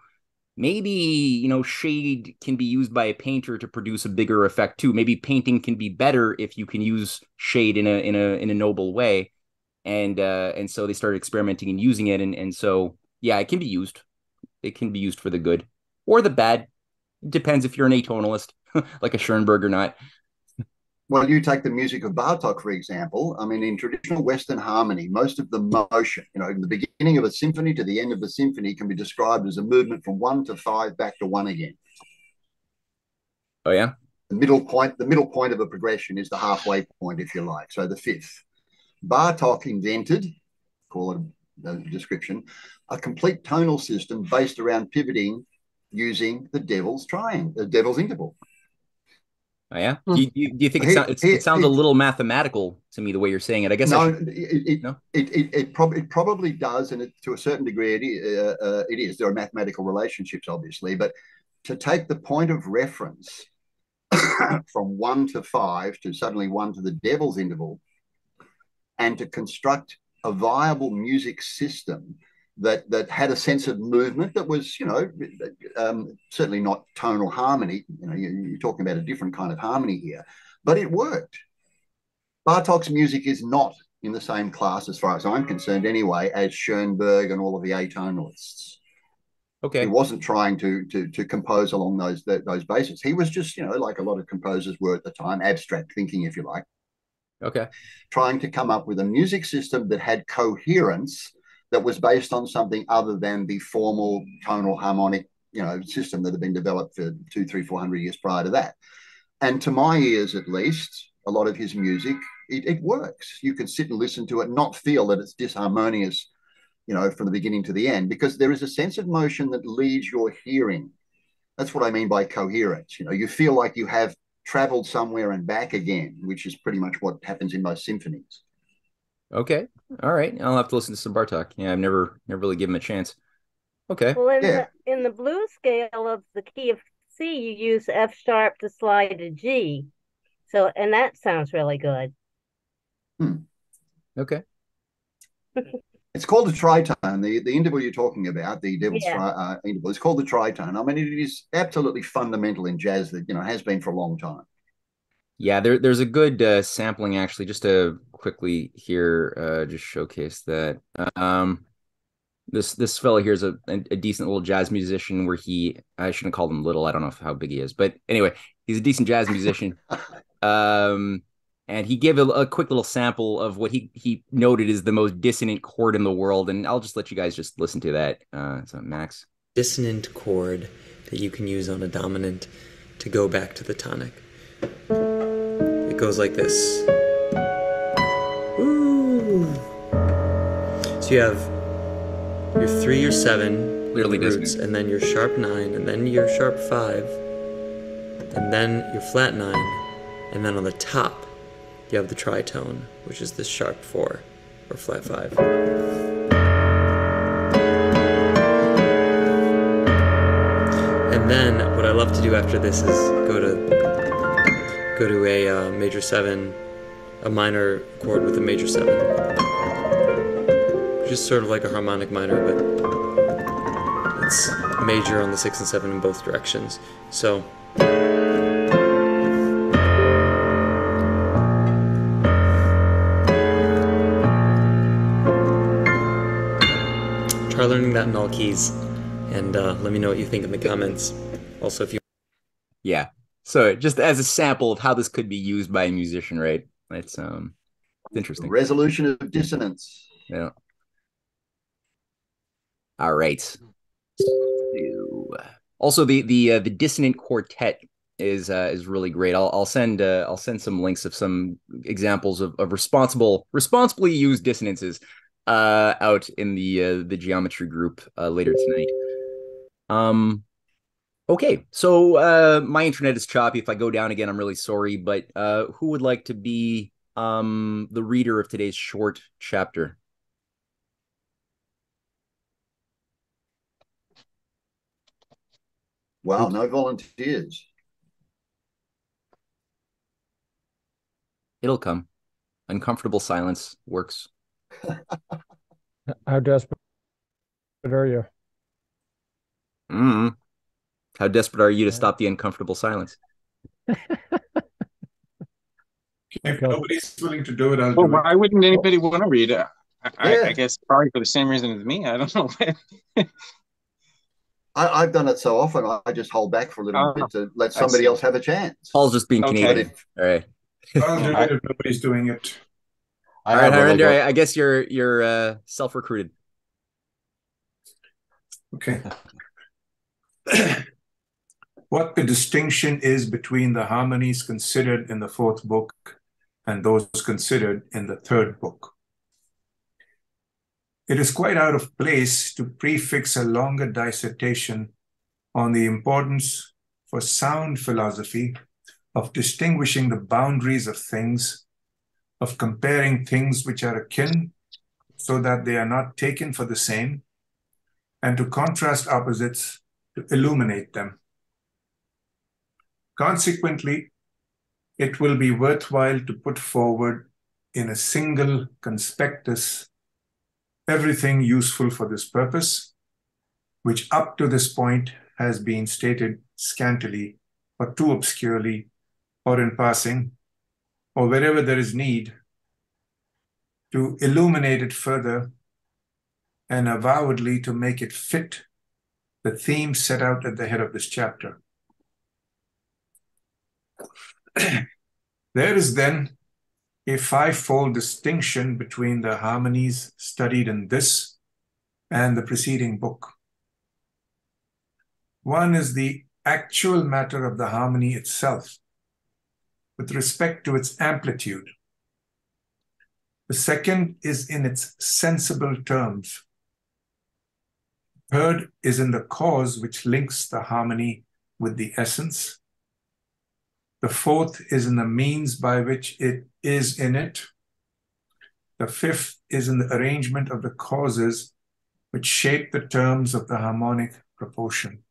maybe shade can be used by a painter to produce a bigger effect too. Maybe painting can be better if you can use shade in a noble way, and so they started experimenting and using it, and so yeah, it can be used. It can be used for the good or the bad. It depends if you're an atonalist like a Schoenberg or not. Well, you take the music of Bartok, for example. I mean, in traditional Western harmony, most of the motion, in the beginning of a symphony to the end of a symphony can be described as a movement from 1 to 5 back to 1 again. Oh, yeah? The middle point of a progression is the halfway point, if you like, so the 5th. Bartok invented, call it a description, a complete tonal system based around pivoting using the devil's triangle, the devil's interval. Oh, yeah? Do you think it sounds a little mathematical to me the way you're saying it? I guess no, no? It probably does, and to a certain degree it is. There are mathematical relationships, obviously, but to take the point of reference from 1 to 5 to suddenly 1 to the devil's interval, and to construct a viable music system that had a sense of movement that was, certainly not tonal harmony. You're talking about a different kind of harmony here, but it worked. Bartok's music is not in the same class, as far as I'm concerned anyway, as Schoenberg and all of the atonalists. Okay. He wasn't trying to compose along those bases. He was just, like a lot of composers were at the time, abstract thinking, if you like. Okay. Trying to come up with a music system that had coherence, that was based on something other than the formal tonal harmonic, system that had been developed for 200, 300, 400 years prior to that. And to my ears, at least, a lot of his music, it works. You can sit and listen to it, not feel that it's disharmonious, from the beginning to the end, because there is a sense of motion that leads your hearing. That's what I mean by coherence. You feel like you have traveled somewhere and back again, which is pretty much what happens in most symphonies. Okay. All right. I'll have to listen to some Bartok. Yeah, I've never really given him a chance. Okay. Well, in the blues scale of the key of C, you use F sharp to slide to G. So, and that sounds really good. Okay. It's called a tritone. The interval you're talking about, the devil's interval, is called the tritone. I mean, it is absolutely fundamental in jazz that, has been for a long time. Yeah, there's a good sampling actually, just to quickly here, just showcase that. This fellow here is a decent little jazz musician where I shouldn't call him little. I don't know how big he is, but anyway, he's a decent jazz musician. And he gave a quick little sample of what he noted is the most dissonant chord in the world. And I'll just let you guys just listen to that. So Max. Dissonant chord that you can use on a dominant to go back to the tonic. It goes like this. Ooh. So you have your 3, your 7 Clearly roots, dissonant. and then your sharp 9, and then your sharp 5, and then your flat 9, and then on the top you have the tritone, which is this sharp 4 or flat 5. And then what I love to do after this is go to a major 7, a minor chord with a major 7. Just sort of like a harmonic minor, but it's major on the 6 and 7 in both directions. So try learning that in all keys, and let me know what you think in the comments. Also, if you... Yeah. So just as a sample of how this could be used by a musician, right? It's interesting. Resolution of dissonance. Yeah. All right. Also, the dissonant quartet is really great. I'll send some links of some examples of responsibly used dissonances out in the geometry group later tonight. Okay, so my internet is choppy. If I go down again, I'm really sorry. But who would like to be the reader of today's short chapter? Wow, no volunteers. It'll come. Uncomfortable silence works. How desperate are you? How desperate are you to stop the uncomfortable silence? If nobody's willing to do it, I'll Well, do it. why wouldn't anybody want to read it? I guess probably for the same reason as me. I don't know. I've done it so often, I just hold back for a little bit to let somebody else have a chance. Paul's just being Canadian. All right. I'll do it if nobody's doing it. All right, Highlander, I guess you're self-recruited. Okay. What the distinction is between the harmonies considered in the fourth book and those considered in the third book. It is quite out of place to prefix a longer dissertation on the importance for sound philosophy of distinguishing the boundaries of things, of comparing things which are akin so that they are not taken for the same, and to contrast opposites to illuminate them. Consequently, it will be worthwhile to put forward in a single conspectus everything useful for this purpose, which up to this point has been stated scantily or too obscurely or in passing, or wherever there is need, to illuminate it further and avowedly to make it fit the theme set out at the head of this chapter. There is then a fivefold distinction between the harmonies studied in this and the preceding book. One is the actual matter of the harmony itself, with respect to its amplitude. The second is in its sensible terms. Third is in the cause which links the harmony with the essence. The fourth is in the means by which it is in it. The fifth is in the arrangement of the causes which shape the terms of the harmonic proportion.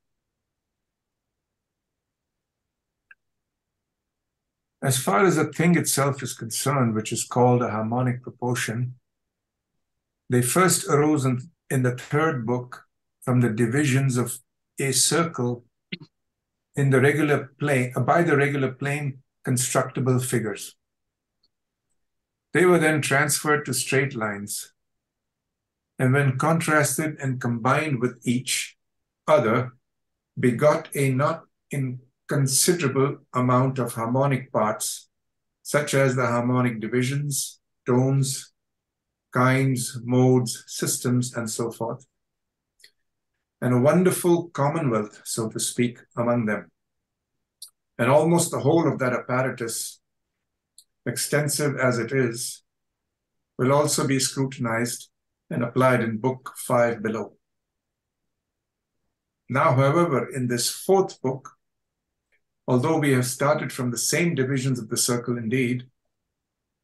As far as the thing itself is concerned, which is called a harmonic proportion, they first arose in the third book from the divisions of a circle in the regular plane, by the regular plane constructible figures. They were then transferred to straight lines, and when contrasted and combined with each other, begot a not inconsiderable amount of harmonic parts, such as the harmonic divisions, tones, kinds, modes, systems, and so forth, and a wonderful commonwealth, so to speak, among them. And almost the whole of that apparatus, extensive as it is, will also be scrutinized and applied in Book 5 below. Now, however, in this fourth book, although we have started from the same divisions of the circle indeed,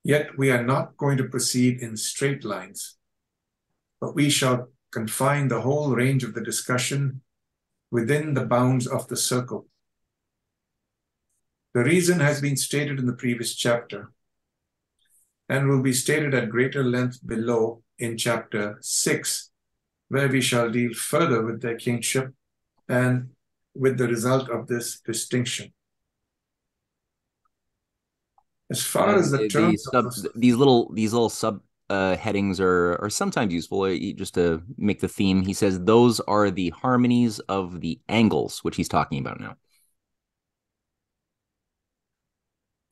yet we are not going to proceed in straight lines, but we shall confine the whole range of the discussion within the bounds of the circle. The reason has been stated in the previous chapter and will be stated at greater length below in chapter 6, where we shall deal further with their kingship and with the result of this distinction. As far as the terms of these little sub headings are sometimes useful just to make the theme. He says those are the harmonies of the angles, which he's talking about now.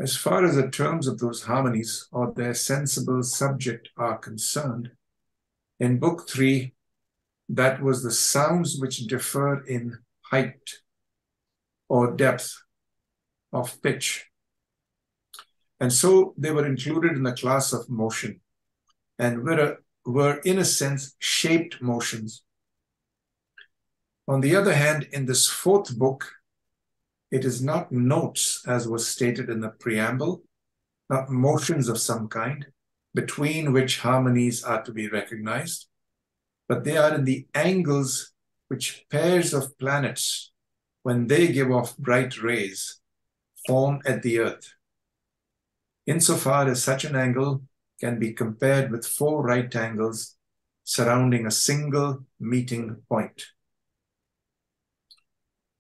As far as the terms of those harmonies or their sensible subject are concerned, in Book 3, that was the sounds which differ in height or depth of pitch. And so they were included in the class of motion and were in a sense shaped motions. On the other hand, in this fourth book, it is not notes, as was stated in the preamble, not motions of some kind, between which harmonies are to be recognized, but they are in the angles which pairs of planets, when they give off bright rays, form at the Earth. Insofar as such an angle can be compared with 4 right angles surrounding a single meeting point.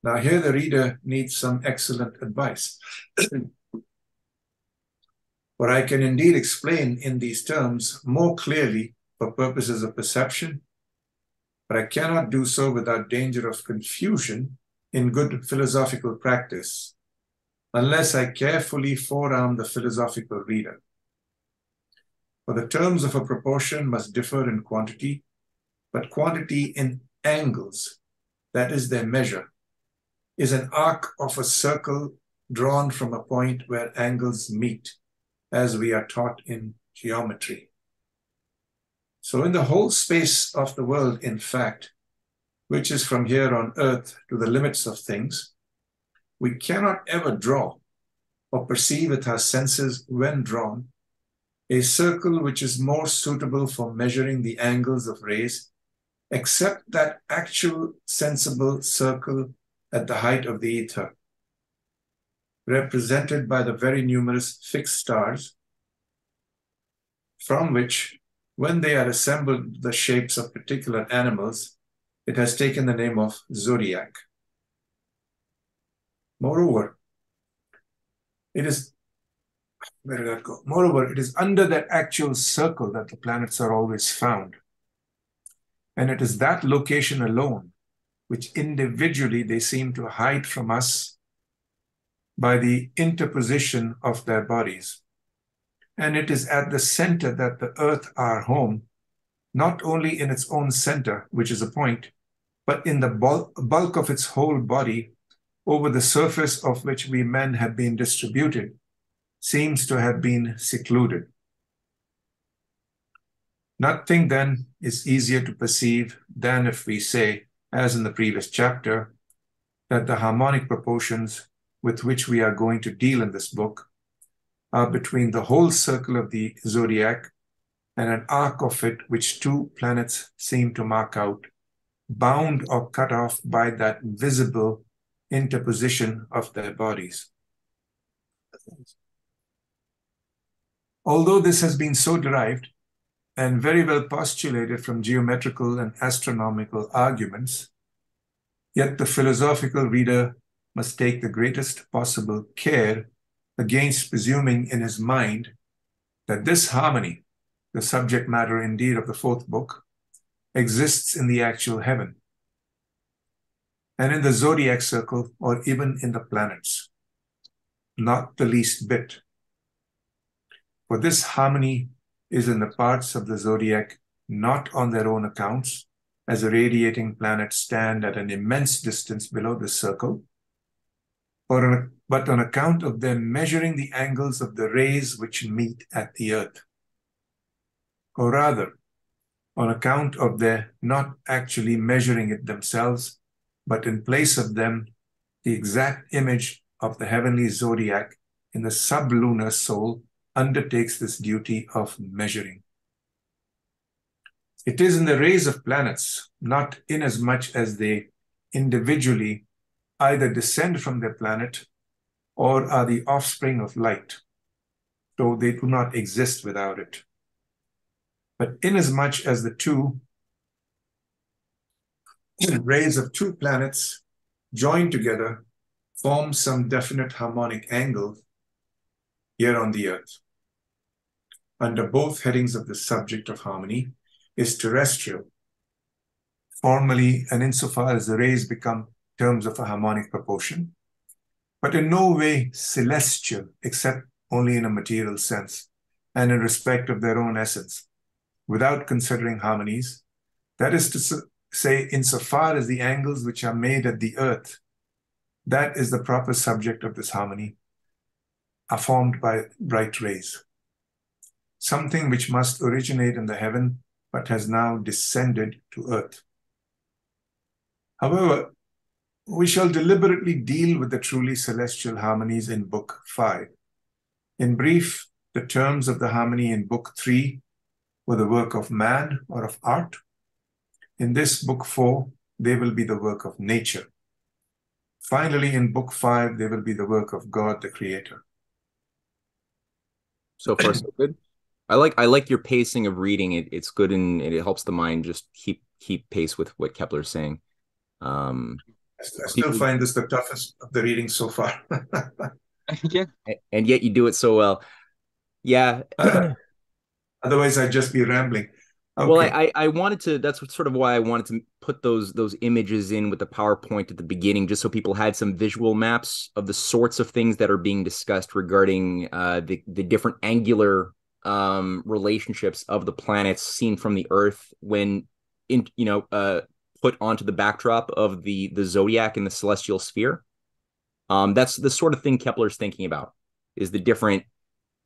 Now here the reader needs some excellent advice. For I can indeed explain in these terms more clearly for purposes of perception, but I cannot do so without danger of confusion in good philosophical practice, unless I carefully forearm the philosophical reader. For the terms of a proportion must differ in quantity, but quantity in angles, that is their measure, is an arc of a circle drawn from a point where angles meet, as we are taught in geometry. So in the whole space of the world, in fact, which is from here on earth to the limits of things, we cannot ever draw or perceive with our senses when drawn a circle which is more suitable for measuring the angles of rays, except that actual sensible circle at the height of the ether, represented by the very numerous fixed stars, from which, when they are assembled the shapes of particular animals, it has taken the name of zodiac. Moreover, it is under that actual circle that the planets are always found. And it is that location alone which individually they seem to hide from us by the interposition of their bodies. And it is at the center that the earth, our home, not only in its own center, which is a point, but in the bulk of its whole body, over the surface of which we men have been distributed, seems to have been secluded. Nothing then is easier to perceive than if we say, as in the previous chapter, that the harmonic proportions with which we are going to deal in this book are between the whole circle of the zodiac and an arc of it which 2 planets seem to mark out, bound or cut off by that visible interposition of their bodies. Although this has been so derived and very well postulated from geometrical and astronomical arguments, yet the philosophical reader must take the greatest possible care against presuming in his mind that this harmony, the subject matter indeed of the 4th book, exists in the actual heaven, and in the zodiac circle, or even in the planets. Not the least bit. For this harmony is in the parts of the zodiac not on their own accounts, as the radiating planets stand at an immense distance below the circle, but on account of them measuring the angles of the rays which meet at the earth. or rather, on account of their not actually measuring it themselves, but in place of them, the exact image of the heavenly zodiac in the sublunar soul undertakes this duty of measuring. It is in the rays of planets, not inasmuch as they individually either descend from their planet or are the offspring of light, though they do not exist without it. But inasmuch as the two rays of two planets joined together form some definite harmonic angle here on the Earth. Under both headings of the subject of harmony is terrestrial, formally and insofar as the rays become terms of a harmonic proportion, but in no way celestial, except only in a material sense and in respect of their own essence, without considering harmonies. That is to say, insofar as the angles which are made at the earth, that is the proper subject of this harmony, are formed by bright rays. Something which must originate in the heaven, but has now descended to earth. However, we shall deliberately deal with the truly celestial harmonies in Book 5. In brief, the terms of the harmony in Book 3 were the work of man or of art. In this Book 4, they will be the work of nature. Finally, in Book 5, they will be the work of God, the Creator. So far, so good. I like your pacing of reading. It's good and it helps the mind just keep pace with what Kepler's saying. I still find this the toughest of the readings so far. Yeah. And yet you do it so well. Yeah. Otherwise, I'd just be rambling. Okay. Well, I wanted to, that's sort of why I wanted to put those images in with the PowerPoint at the beginning, just so people had some visual maps of the sorts of things that are being discussed regarding the different angular relationships of the planets seen from the Earth when put onto the backdrop of the zodiac and the celestial sphere. That's the sort of thing Kepler's thinking about, is the different.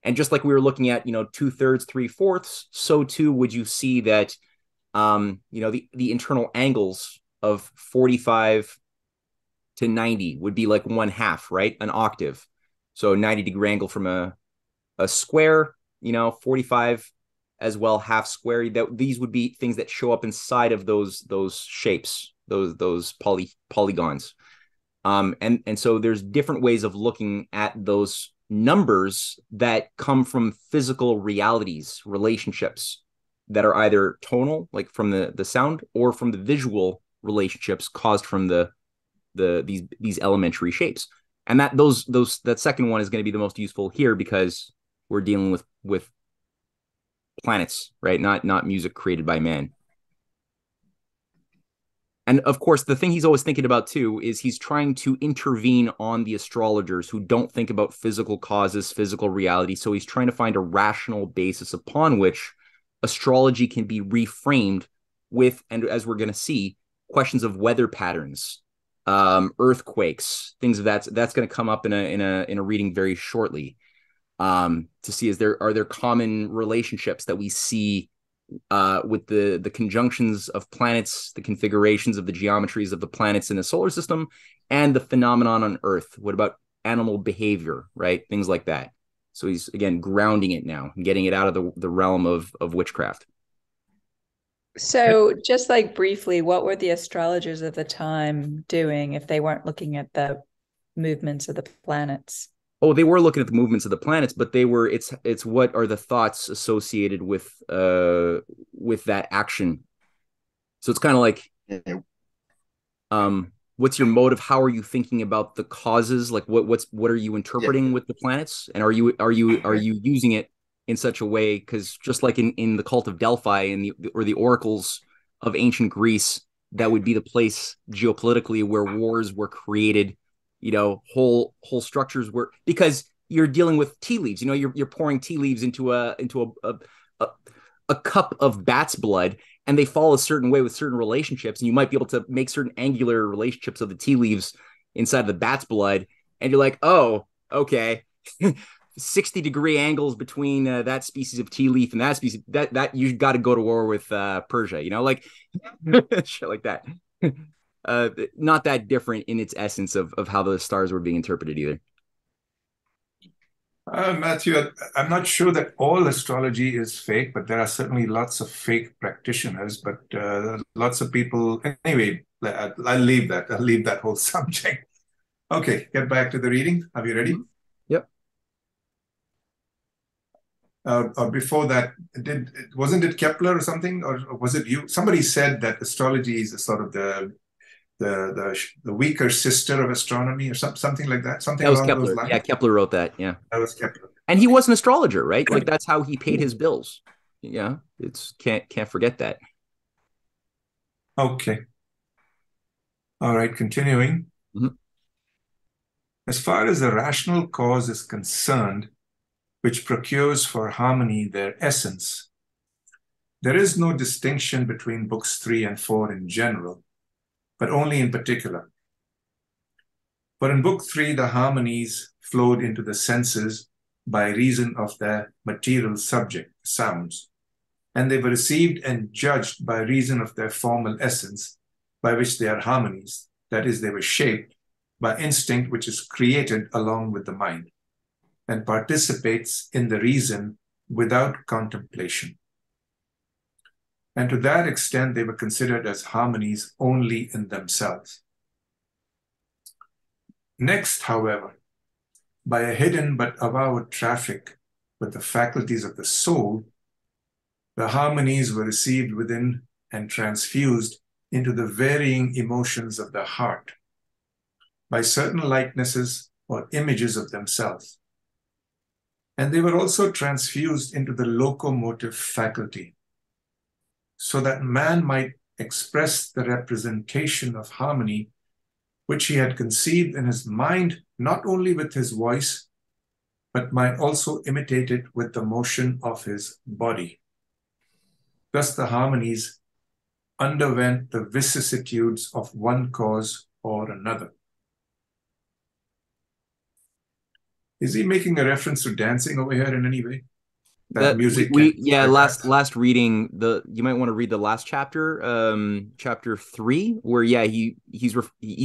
And just like we were looking at, 2/3, 3/4, so too would you see that, the internal angles of 45 to 90 would be like 1/2, right? An octave. So 90-degree angle from a square, 45 as well, half square. These would be things that show up inside of those shapes, those polygons. And so there's different ways of looking at those numbers that come from physical realities, relationships that are either tonal, like from the sound, or from the visual relationships caused from these elementary shapes. And that second one is going to be the most useful here because we're dealing with planets, right? Not music created by man. And of course, the thing he's always thinking about too is he's trying to intervene on the astrologers who don't think about physical causes, physical reality. So he's trying to find a rational basis upon which astrology can be reframed with, and as we're going to see, questions of weather patterns, earthquakes, things of that's going to come up in a reading very shortly. To see are there common relationships that we see with the conjunctions of planets, the configurations of the geometries of the planets in the solar system, and the phenomenon on Earth. What about animal behavior, right? Things like that. So he's, again, grounding it now and getting it out of the realm of witchcraft. So just like briefly, what were the astrologers of the time doing if they weren't looking at the movements of the planets? Oh, they were looking at the movements of the planets, but it's what are the thoughts associated with that action. So it's kind of like, what's your motive? How are you thinking about the causes? Like what are you interpreting with the planets? And are you using it in such a way? Because just like in the cult of Delphi and the oracles of ancient Greece, that would be the place geopolitically where wars were created. Whole structures were, because you're dealing with tea leaves. You're pouring tea leaves into a cup of bat's blood, and they fall a certain way with certain relationships, and you might be able to make certain angular relationships of the tea leaves inside the bat's blood, and you're like, oh, okay. 60-degree angles between that species of tea leaf and that species, that you got to go to war with Persia, like shit like that. Not that different in its essence of how the stars were being interpreted either. Matthew, I'm not sure that all astrology is fake, but there are certainly lots of fake practitioners. But lots of people, anyway. I'll leave that. I'll leave that whole subject. Okay, get back to the reading. Are you ready? Yep. Before that, wasn't it Kepler or something, or was it you? Somebody said that astrology is a sort of the weaker sister of astronomy, or something like that. Something That was along Kepler. those lines. Yeah, Kepler wrote that. Yeah, that was Kepler. And he was an astrologer, right? Like that's how he paid his bills. Yeah, it's can't forget that. Okay. All right, continuing. Mm-hmm. As far as the rational cause is concerned, which procures for harmony their essence, there is no distinction between books 3 and 4 in general, but only in particular. For in book 3, the harmonies flowed into the senses by reason of their material subject, sounds, and they were received and judged by reason of their formal essence, by which they are harmonies, that is, they were shaped by instinct which is created along with the mind, and participates in the reason without contemplation. And to that extent, they were considered as harmonies only in themselves. Next, however, by a hidden but avowed traffic with the faculties of the soul, the harmonies were received within and transfused into the varying emotions of the heart by certain likenesses or images of themselves. And they were also transfused into the locomotive faculty, so that man might express the representation of harmony which he had conceived in his mind, not only with his voice, but might also imitate it with the motion of his body. Thus the harmonies underwent the vicissitudes of one cause or another. Is he making a reference to dancing over here in any way? That music last reading, you might want to read the last chapter, chapter 3, where he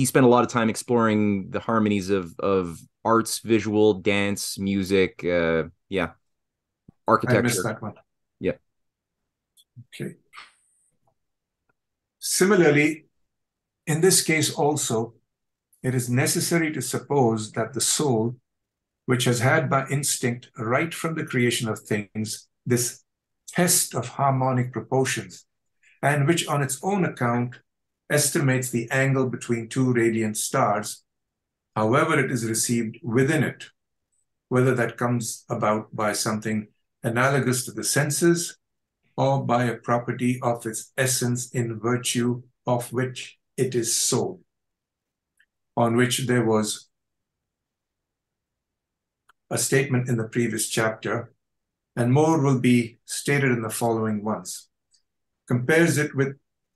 spent a lot of time exploring the harmonies of arts, visual, dance, music, architecture. I missed that one. Yeah. Okay. Similarly, in this case also, it is necessary to suppose that the soul, which has had by instinct right from the creation of things this test of harmonic proportions, and which on its own account estimates the angle between two radiant stars, however it is received within it, whether that comes about by something analogous to the senses or by a property of its essence in virtue of which it is so, on which there was a statement in the previous chapter, and more will be stated in the following ones. Compares it with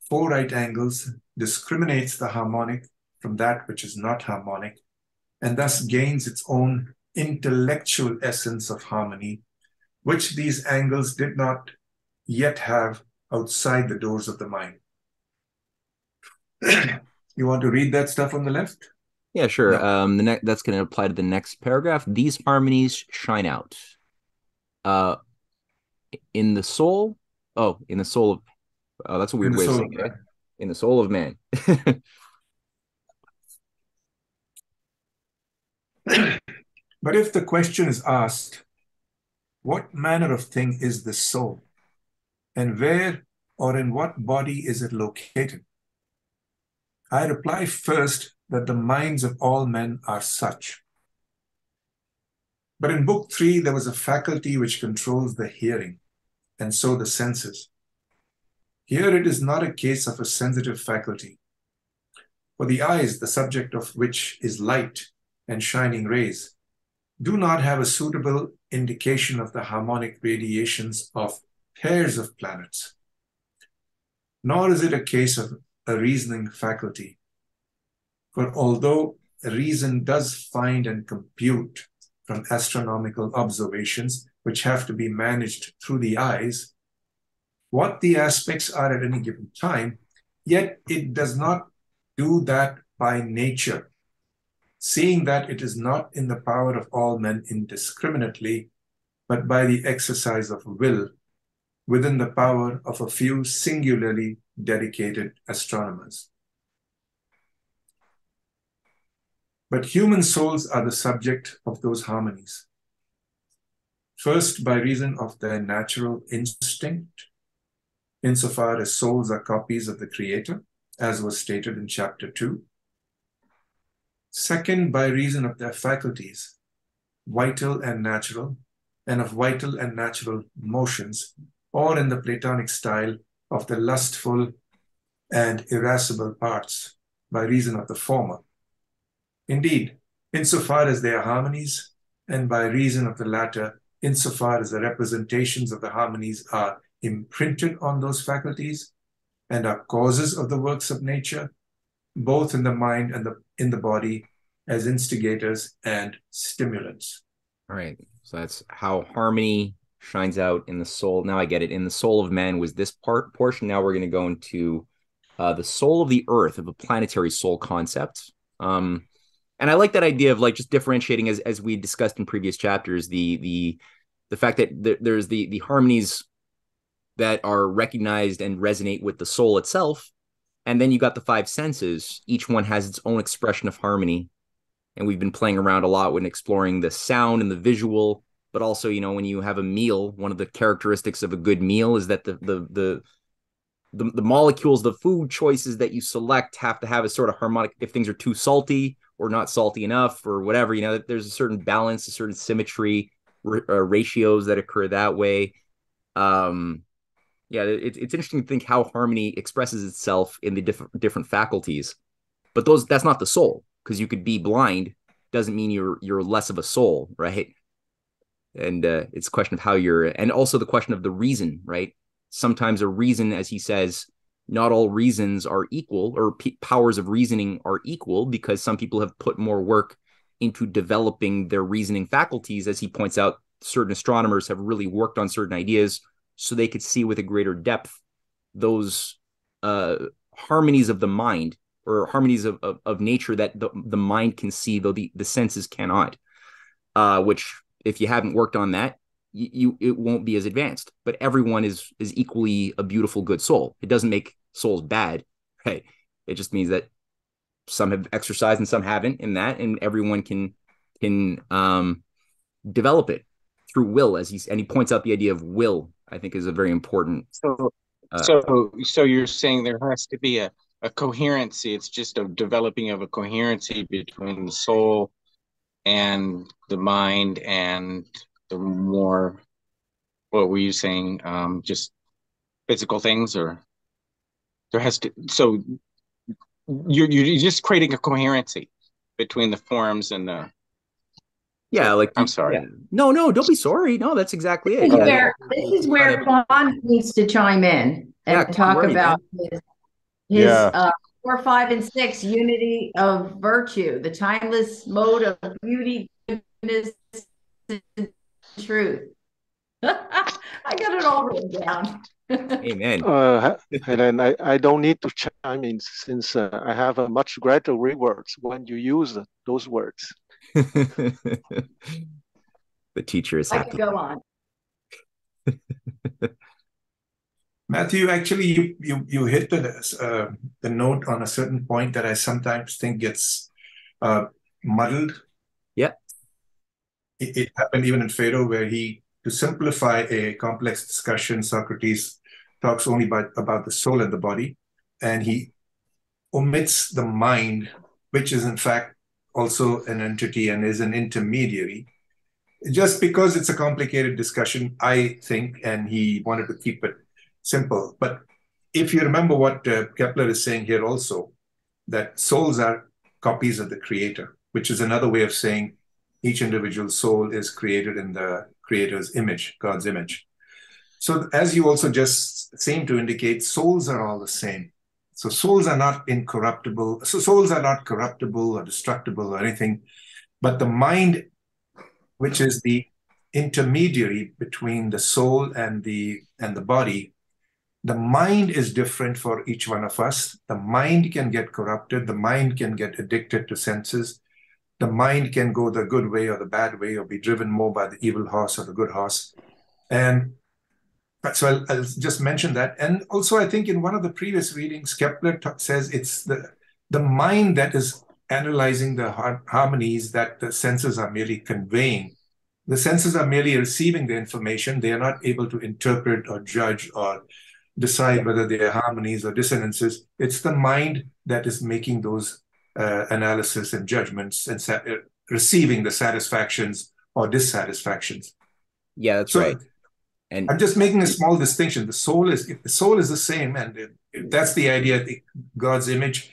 4 right angles, discriminates the harmonic from that which is not harmonic, and thus gains its own intellectual essence of harmony, which these angles did not yet have outside the doors of the mind. You want to read that stuff on the left? Yeah, sure. No. That's going to apply to the next paragraph. These harmonies shine out. In the soul. Oh, in the soul of. Oh, that's a weird way of saying it. In the soul of man. But if the question is asked, what manner of thing is the soul, and where or in what body is it located? I reply first that the minds of all men are such. But in book 3, there was a faculty which controls the hearing, and so the senses. Here it is not a case of a sensitive faculty. For the eyes, the subject of which is light and shining rays, do not have a suitable indication of the harmonic radiations of pairs of planets. Nor is it a case of a reasoning faculty. For although reason does find and compute from astronomical observations, which have to be managed through the eyes, what the aspects are at any given time, yet it does not do that by nature, seeing that it is not in the power of all men indiscriminately, but by the exercise of will, within the power of a few singularly dedicated astronomers. But human souls are the subject of those harmonies. First, by reason of their natural instinct, insofar as souls are copies of the Creator, as was stated in chapter 2. Second, by reason of their faculties, vital and natural, and of vital and natural motions, or in the Platonic style of the lustful and irascible parts, by reason of the former. Indeed, insofar as they are harmonies, and by reason of the latter, insofar as the representations of the harmonies are imprinted on those faculties and are causes of the works of nature, both in the mind and in the body, as instigators and stimulants. All right. So that's how harmony shines out in the soul. Now I get it. In the soul of man was this portion. Now we're going to go into the soul of the earth, of a planetary soul concept. And I like that idea of like just differentiating, as we discussed in previous chapters, the fact that there's the harmonies that are recognized and resonate with the soul itself. And then you got the five senses. Each one has its own expression of harmony. And we've been playing around a lot when exploring the sound and the visual, but also, you know, when you have a meal, one of the characteristics of a good meal is that the molecules, the food choices that you select have to have a sort of harmonic. If things are too salty or not salty enough or whatever, you know, there's a certain balance, a certain symmetry, ratios that occur that way. Yeah, it's interesting to think how harmony expresses itself in the different faculties, but that's not the soul, because you could be blind doesn't mean you're less of a soul, right? And it's a question of how and also the question of the reason, right? Sometimes a reason, as he says, not all reasons are equal, or powers of reasoning are equal, because some people have put more work into developing their reasoning faculties. As he points out, certain astronomers have really worked on certain ideas so they could see with a greater depth those harmonies of the mind, or harmonies of nature that the mind can see, though the senses cannot, which if you haven't worked on that, it won't be as advanced. But everyone is equally a beautiful, good soul. It doesn't make souls bad, right? It just means that some have exercised and some haven't in that, and everyone can develop it through will, and he points out the idea of will, I think, is a very important. So you're saying there has to be a coherency. It's just a developing of a coherency between the soul and the mind and the more, what were you saying, just physical things, or there has to, so you're just creating a coherency between the forms and the, yeah, like, I'm sorry. Yeah. No, don't be sorry. No, that's exactly it. This is where Bond needs to chime in and talk about his 4, 5, and 6, unity of virtue, the timeless mode of beauty, goodness, and truth. I got it all written down. Amen. And then I don't need to chime in, since I have a much greater rewards when you use those words. The teacher is happy. I can go on. Matthew, actually, you hit the note on a certain point that I sometimes think gets muddled. Yeah. It happened even in Phaedo, where to simplify a complex discussion, Socrates talks only about the soul and the body, and he omits the mind, which is in fact also an entity and is an intermediary. Just because it's a complicated discussion, I think, and he wanted to keep it simple. But if you remember what Kepler is saying here also, that souls are copies of the Creator, which is another way of saying each individual soul is created in the Creator's image, God's image. So as you also just seem to indicate, souls are all the same. So souls are not incorruptible. So souls are not corruptible or destructible or anything. But the mind, which is the intermediary between the soul and the body. The mind is different for each one of us. The mind can get corrupted. The mind can get addicted to senses. The mind can go the good way or the bad way, or be driven more by the evil horse or the good horse. And so I'll just mention that. And also, I think in one of the previous readings, Kepler says it's the mind that is analyzing the harmonies that the senses are merely conveying. The senses are merely receiving the information. They are not able to interpret or judge or decide whether they are harmonies or dissonances. It's the mind that is making those analysis and judgments and receiving the satisfactions or dissatisfactions. Yeah, that's right. And I'm just making a small distinction. The soul is the same, and if that's the idea, God's image.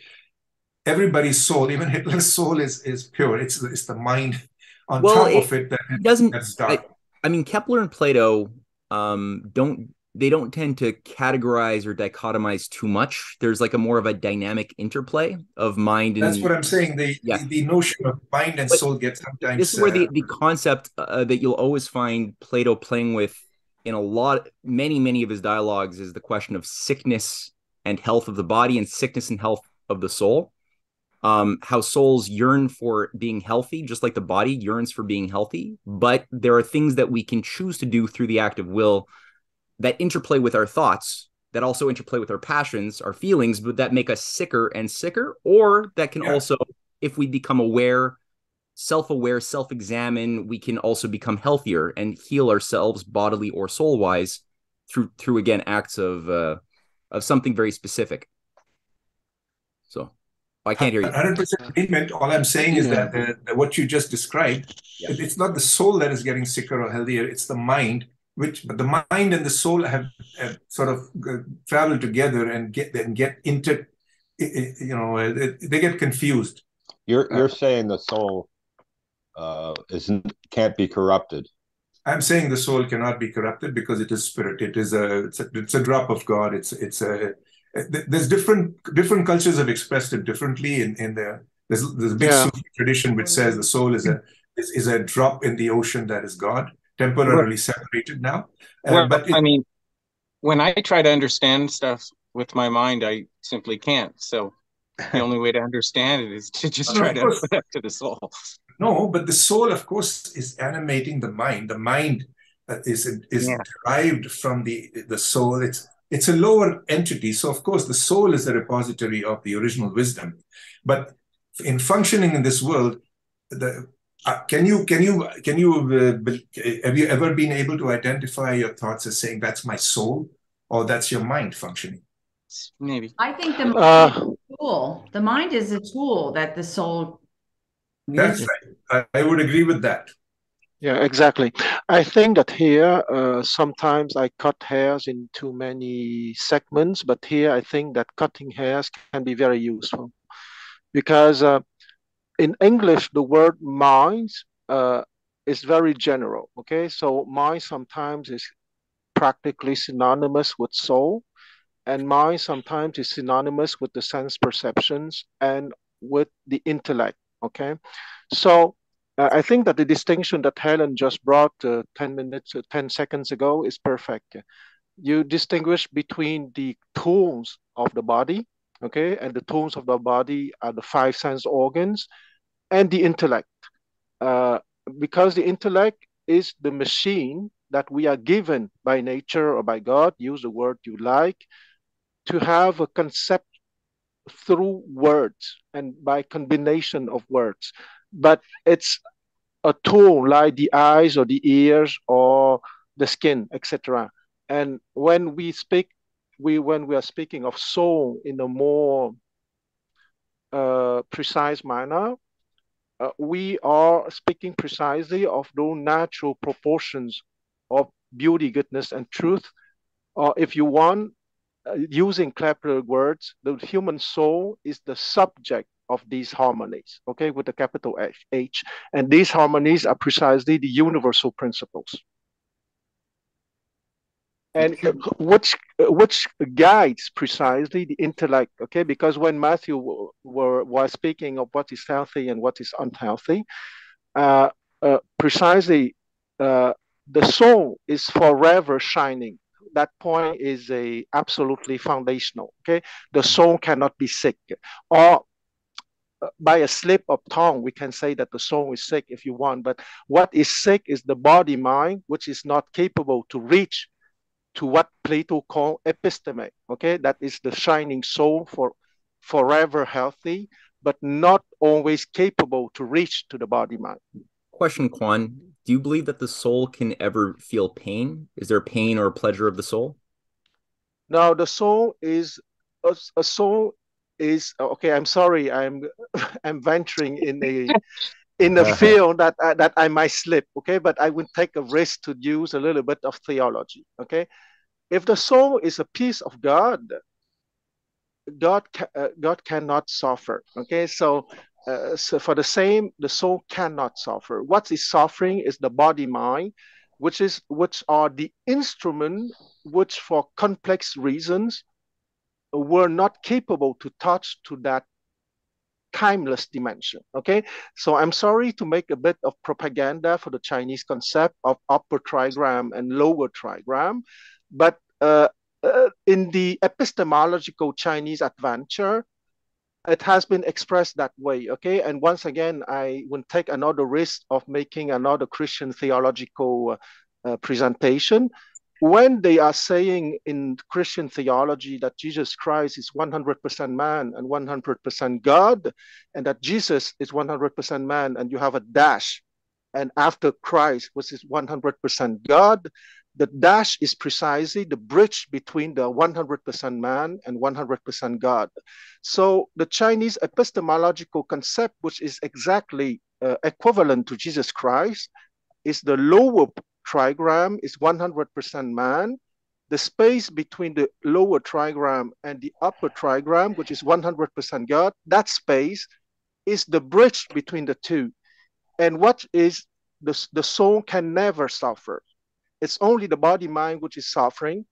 Everybody's soul, even Hitler's soul, is pure. It's the mind on top of it that's dark. I mean, Kepler and Plato don't tend to categorize or dichotomize too much. There's like a more of a dynamic interplay of mind and. That's what I'm saying. The notion of mind and soul gets sometimes. This is where the concept that you'll always find Plato playing with in many of his dialogues is the question of sickness and health of the body and sickness and health of the soul. How souls yearn for being healthy, just like the body yearns for being healthy. But there are things that we can choose to do through the act of will that interplay with our thoughts, that also interplay with our passions, our feelings, but that make us sicker and sicker, or that can also, if we become aware, self-aware, self-examine, we can also become healthier and heal ourselves bodily or soul-wise through again acts of something very specific. So I can't hear you. 100% agreement. All I'm saying is that what you just described, it's not the soul that is getting sicker or healthier, it's the mind, but the mind and the soul have sort of traveled together and get into, they get confused. You're saying the soul can't be corrupted. I'm saying the soul cannot be corrupted because it is spirit. It's a drop of God. There's different cultures have expressed it differently. There's a big Sufi tradition which says the soul is a drop in the ocean that is God, temporarily separated now. I mean, when I try to understand stuff with my mind, I simply can't. So the only way to understand it is to just try to put it to the soul. No, but the soul, of course, is animating the mind. The mind is derived from the soul. It's a lower entity. So, of course, the soul is the repository of the original wisdom. But in functioning in this world, have you ever been able to identify your thoughts as saying that's my soul or that's your mind functioning? Maybe. I think the mind is a tool. The mind is a tool that the soul uses. That's right. I would agree with that. Yeah, exactly. I think that here, sometimes I cut hairs in too many segments, but here I think that cutting hairs can be very useful because in English, the word mind is very general. Okay, so mind sometimes is practically synonymous with soul, and mind sometimes is synonymous with the sense perceptions and with the intellect. Okay, so I think that the distinction that Helen just brought 10 seconds ago is perfect. You distinguish between the tools of the body, okay, and the tools of the body are the five sense organs and the intellect. Because the intellect is the machine that we are given by nature or by God, use the word you like, to have a concept through words and by combination of words. But it's a tool like the eyes or the ears or the skin, etc. And when we are speaking of soul in a more precise manner, we are speaking precisely of those natural proportions of beauty, goodness, and truth. Or if you want, using Kepler words, the human soul is the subject of these harmonies, okay, with the capital H. And these harmonies are precisely the universal principles. And which guides precisely the intellect, okay? Because when Matthew was speaking of what is healthy and what is unhealthy, precisely, the soul is forever shining. That point is a absolutely foundational. Okay, the soul cannot be sick, or by a slip of tongue, we can say that the soul is sick if you want. But what is sick is the body mind, which is not capable to reach to what Plato called episteme. Okay, that is the shining soul for forever healthy, but not always capable to reach to the body mind. Question, Quan. Do you believe that the soul can ever feel pain? Is there pain or pleasure of the soul? Now, the soul is a soul is okay. I'm sorry. I'm venturing in a field that I might slip. Okay, but I would take a risk to use a little bit of theology. Okay, if the soul is a piece of God, God cannot suffer. Okay, so for the same, the soul cannot suffer. What is suffering is the body mind, which are the instrument which, for complex reasons, were not capable to touch to that timeless dimension. Okay, so I'm sorry to make a bit of propaganda for the Chinese concept of upper trigram and lower trigram, but in the epistemological Chinese adventure, it has been expressed that way. Okay, and once again, I will take another risk of making another Christian theological presentation. When they are saying in Christian theology that Jesus Christ is 100% man and 100% God, and that Jesus is 100% man, and you have a dash, and after Christ, which is 100% God, the dash is precisely the bridge between the 100% man and 100% God. So the Chinese epistemological concept, which is exactly equivalent to Jesus Christ, is the lower trigram is 100% man. The space between the lower trigram and the upper trigram, which is 100% God, that space is the bridge between the two. And what is the soul can never suffer. It's only the body mind which is suffering.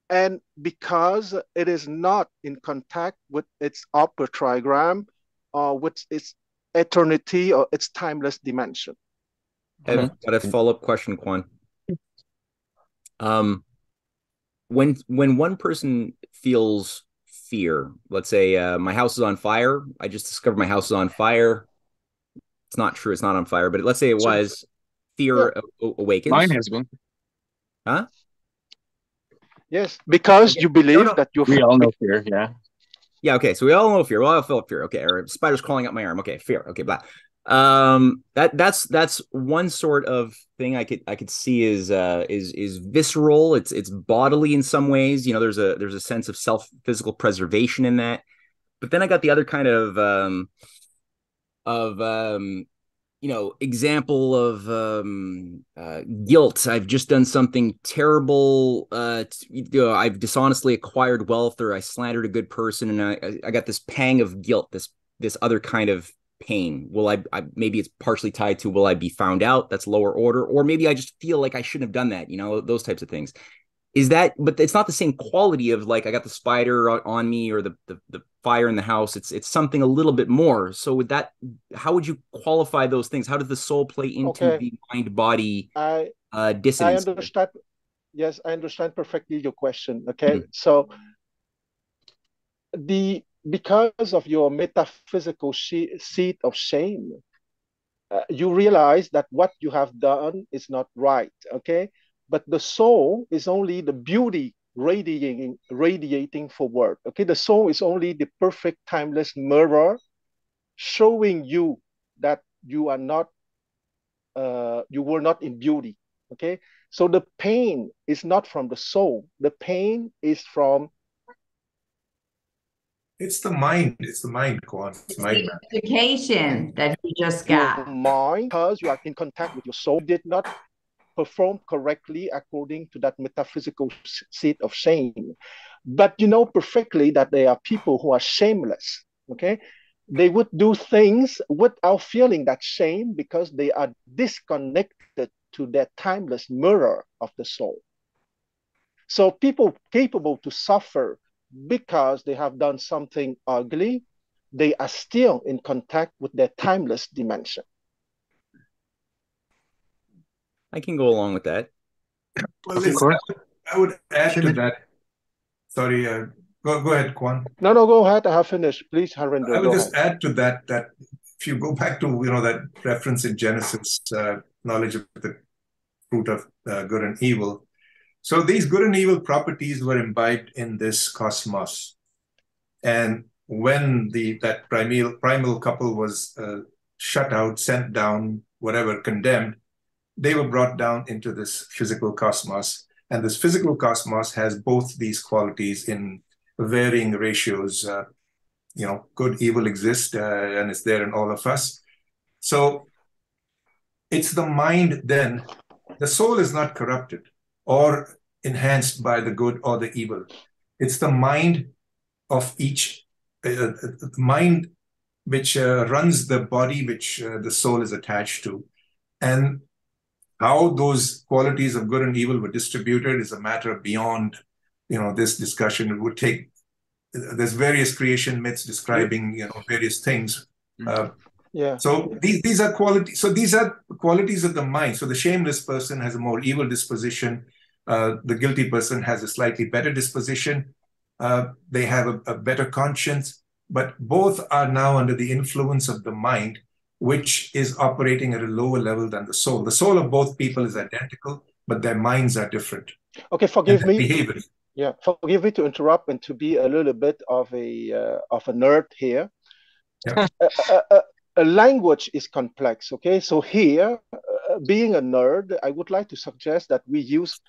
And because it is not in contact with its upper trigram or with its eternity or its timeless dimension. I've got a follow-up question, Quan. When one person feels fear, let's say my house is on fire. I just discovered my house is on fire. It's not true. It's not on fire, but let's say it was. Fear awakens. Mine has been. Huh? Yes, because you believe that you're. We all know fear. Yeah. Yeah. Okay. So we all know fear. We all feel fear. Okay. Or spiders crawling up my arm. Okay. Fear. Okay. Blah. That's one sort of thing I could see is visceral. It's bodily in some ways. You know, there's a sense of physical preservation in that. But then I got the other kind of example of guilt. I've just done something terrible. I've dishonestly acquired wealth, or I slandered a good person, and I got this pang of guilt. This other kind of pain. Will I maybe it's partially tied to, will I be found out? That's lower order. Or maybe I just feel like I shouldn't have done that, those types of things. Is that, but it's not the same quality of like, I got the spider on me or the fire in the house. It's something a little bit more. So with that, how would you qualify those things? How does the soul play into the mind body dissonance? I understand. Yes, I understand perfectly your question. Okay. So because of your metaphysical seat of shame, you realize that what you have done is not right. Okay. But the soul is only the beauty radiating forward. Okay. The soul is only the perfect timeless mirror showing you that you are not, you were not in beauty. Okay. So the pain is not from the soul. The pain is from. It's the mind. It's the mind, Quan. It's mind. Education that you just got. Your mind, because you are in contact with your soul, did not perform correctly according to that metaphysical seat of shame. But you know perfectly that there are people who are shameless. Okay. They would do things without feeling that shame because they are disconnected to that timeless mirror of the soul. So people capable to suffer because they have done something ugly, they are still in contact with their timeless dimension. I can go along with that. Well, Of listen, course. I would add to Shimon, that. Sorry, go ahead, Kwan. No, go ahead. I have finished. Please, I Harinder, would go just ahead. add to that that if you go back to that reference in Genesis, knowledge of the fruit of good and evil. So these good and evil properties were imbibed in this cosmos, and when that primal couple was shut out, sent down, whatever, condemned, they were brought down into this physical cosmos, and this physical cosmos has both these qualities in varying ratios. Good, evil exist, and it's there in all of us. So it's the mind then. The soul is not corrupted or enhanced by the good or the evil. It's the mind of each, the mind which runs the body, which the soul is attached to. And how those qualities of good and evil were distributed is a matter beyond, this discussion. It would take, there's various creation myths describing, various things. Yeah. So these are qualities. So these are qualities of the mind. So the shameless person has a more evil disposition. The guilty person has a slightly better disposition. They have a better conscience. But both are now under the influence of the mind, which is operating at a lower level than the soul. The soul of both people is identical, but their minds are different. Okay, forgive me. Behavior. Yeah, forgive me to interrupt and to be a little bit of a nerd here. Yeah. A language is complex. Okay, so here, being a nerd, I would like to suggest that we use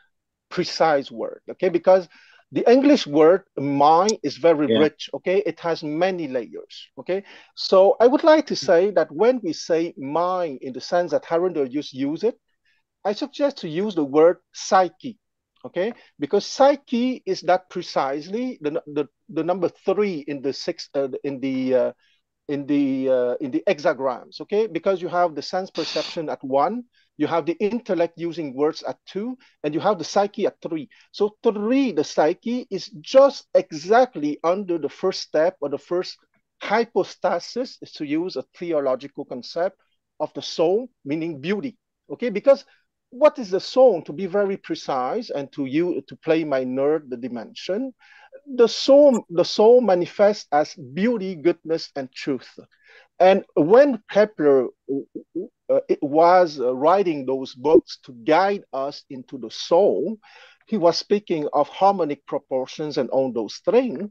precise word. Okay, because the English word mind is very rich. Okay, it has many layers. Okay, so I would like to say that when we say mind in the sense that Harinder use it, I suggest to use the word psyche. Okay, because psyche is that precisely the number 3 in the in the hexagrams. Okay, because you have the sense perception at 1, you have the intellect using words at 2, and you have the psyche at 3. So 3, the psyche, is just exactly under the first step, or the first hypostasis, is to use a theological concept, of the soul, meaning beauty. Okay, because what is the soul? To be very precise and to play my nerd the dimension, the soul manifests as beauty, goodness, and truth. And when Kepler was writing those books to guide us into the soul, he was speaking of harmonic proportions and all those things.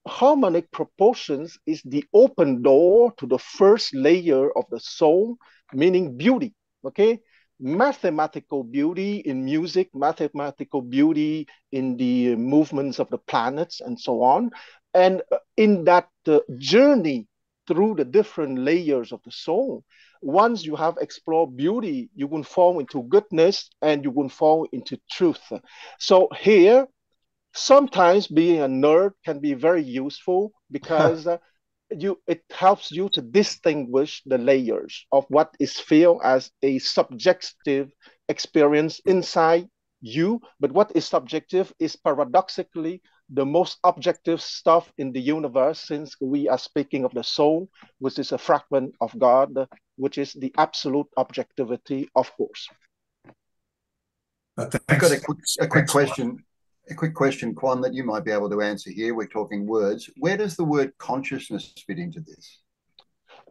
Harmonic proportions is the open door to the first layer of the soul, meaning beauty. Okay, mathematical beauty in music, mathematical beauty in the movements of the planets, and so on. And in that journey through the different layers of the soul, once you have explored beauty, you will fall into goodness and you will fall into truth. So here, sometimes being a nerd can be very useful because it helps you to distinguish the layers of what is felt as a subjective experience inside you, but what is subjective is paradoxically the most objective stuff in the universe, since we are speaking of the soul, which is a fragment of God, which is the absolute objectivity, of course. I've got a quick question. A quick question, Quan, that you might be able to answer here. We're talking words. Where does the word consciousness fit into this?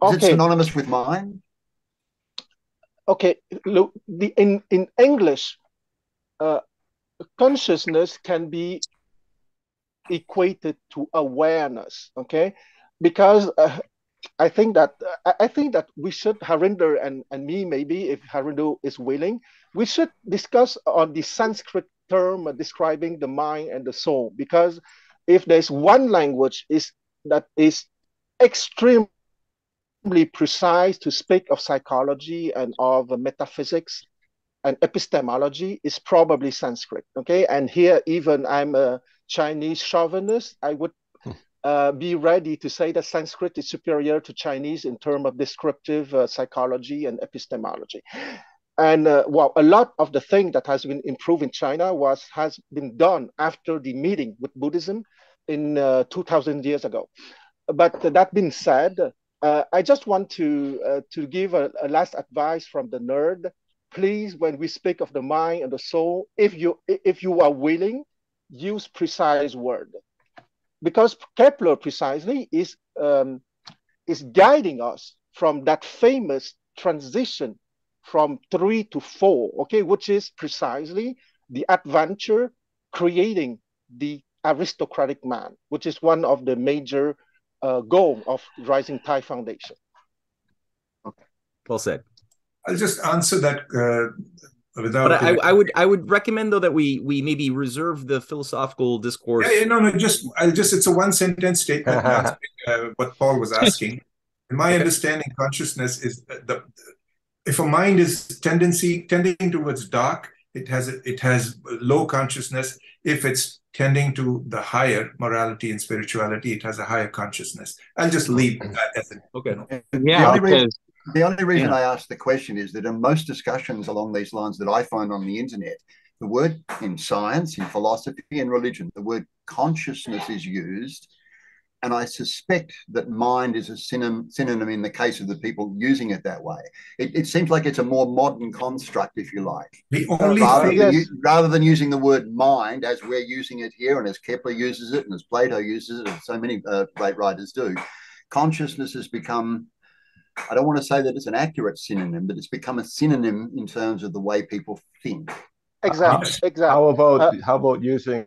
Is it synonymous with mind? Okay, look, in English, consciousness can be equated to awareness. Okay, because I think that we should, Harinder and me, maybe if Harinder is willing, we should discuss on the Sanskrit term describing the mind and the soul, because if there's one language that is extremely precise to speak of psychology and of metaphysics and epistemology, is probably Sanskrit. Okay, and here, even I'm a Chinese chauvinist, I would be ready to say that Sanskrit is superior to Chinese in terms of descriptive psychology and epistemology. And well, a lot of the thing that has been improved in China has been done after the meeting with Buddhism in 2,000 years ago. But that being said, I just want to give a last advice from the nerd. please, when we speak of the mind and the soul, if you are willing, use precise word, because Kepler precisely is guiding us from that famous transition from 3 to 4, okay, which is precisely the adventure creating the aristocratic man, which is one of the major goal of Rising Tide Foundation. Okay, well said. I'll just answer that without. But I would recommend though that we maybe reserve the philosophical discourse. Yeah, no, it's a one sentence statement answering what Paul was asking. In my understanding, consciousness is if a mind is tending towards dark, it has low consciousness. If it's tending to the higher morality and spirituality, it has a higher consciousness. I'll just leave that as it. Okay. The only reason I asked the question is that in most discussions along these lines that I find on the internet, the word in science, in philosophy, in religion, the word consciousness is used. And I suspect that mind is a synonym in the case of the people using it that way. It seems like it's a more modern construct, if you like. Rather than using the word mind as we're using it here and as Kepler uses it and as Plato uses it and so many great writers do, consciousness has become, I don't want to say that it's an accurate synonym, but it's become a synonym in terms of the way people think. Exactly. How about using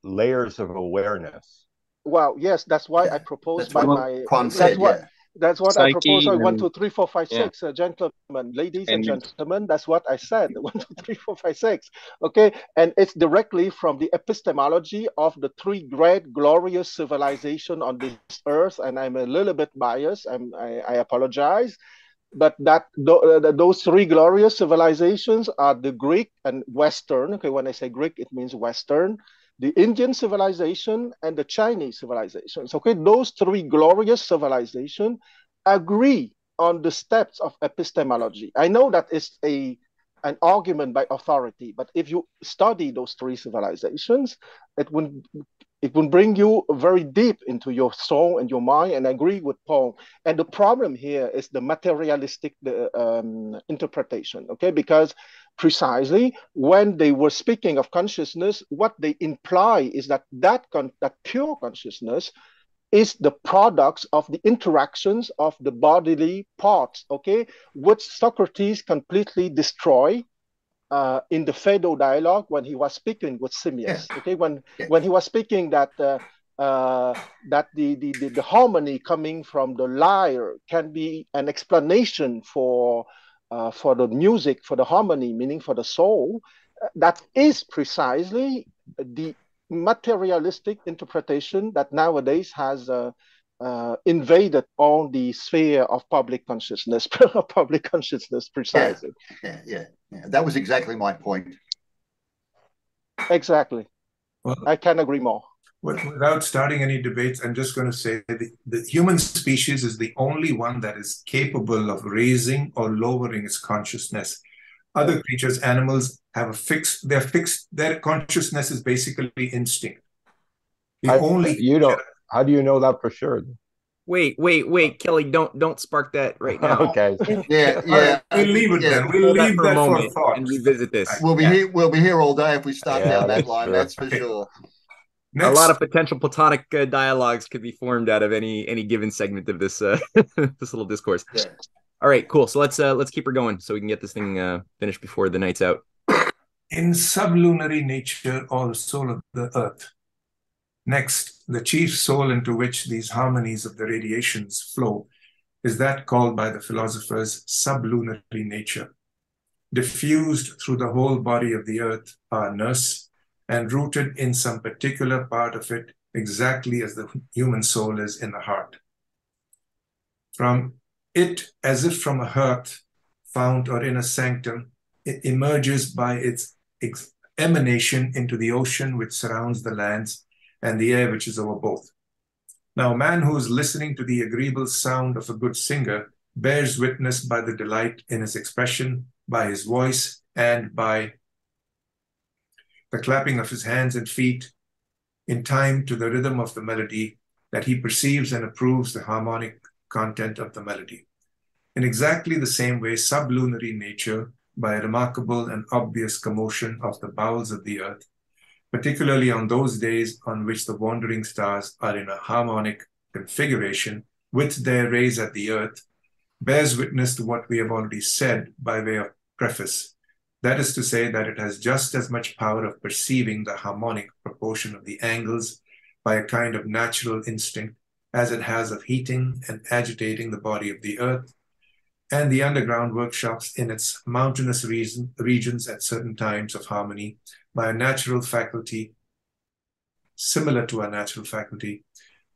layers of awareness? Well, yes, that's why I proposed that's what I proposed. 1, 2, 3, 4, 5, 6, gentlemen, ladies and gentlemen. That's what I said. 1, 2, 3, 4, 5, 6. Okay, and it's directly from the epistemology of the 3 great glorious civilizations on this earth. And I'm a little bit biased. I apologize, but those 3 glorious civilizations are the Greek and Western. Okay, when I say Greek, it means Western. The Indian civilization and the Chinese civilizations. Okay, those 3 glorious civilizations agree on the steps of epistemology. I know that it's an argument by authority, but if you study those 3 civilizations, it will bring you very deep into your soul and your mind, and I agree with Paul. And the problem here is the materialistic interpretation, okay? Because precisely when they were speaking of consciousness, what they imply is that pure consciousness is the products of the interactions of the bodily parts, okay, which Socrates completely destroyed in the Phaedo dialogue when he was speaking with Simmias. Okay, when he was speaking that the harmony coming from the lyre can be an explanation for the music, for the harmony, meaning for the soul. That is precisely the materialistic interpretation that nowadays has invaded all the sphere of public consciousness, precisely. Yeah. That was exactly my point. Exactly. Well, I can't agree more. Without starting any debates, I'm just going to say the human species is the only one that is capable of raising or lowering its consciousness. Other creatures, animals, have their consciousness is basically instinct. How do you know that for sure? Wait, Kelly, don't spark that right now. Okay. Yeah. We'll leave it then. We'll leave that for a thought and revisit this. We'll be here all day if we start down that line. True. That's for sure. Next. A lot of potential Platonic dialogues could be formed out of any given segment of this this little discourse. Yeah. All right, cool. So let's keep her going so we can get this thing finished before the night's out. In sublunary nature, or soul of the earth. Next, the chief soul into which these harmonies of the radiations flow is that called by the philosophers sublunary nature. Diffused through the whole body of the earth are nurse, and rooted in some particular part of it, exactly as the human soul is in the heart. From it, as if from a hearth, fount, or in a sanctum, it emerges by its emanation into the ocean which surrounds the lands and the air which is over both. Now, a man who is listening to the agreeable sound of a good singer bears witness by the delight in his expression, by his voice, and by the clapping of his hands and feet in time to the rhythm of the melody, that he perceives and approves the harmonic content of the melody. In exactly the same way, sublunary nature, by a remarkable and obvious commotion of the bowels of the earth, particularly on those days on which the wandering stars are in a harmonic configuration with their rays at the earth, bears witness to what we have already said by way of preface. That is to say that it has just as much power of perceiving the harmonic proportion of the angles by a kind of natural instinct as it has of heating and agitating the body of the earth, and the underground workshops in its mountainous regions at certain times of harmony by a natural faculty similar to our natural faculty,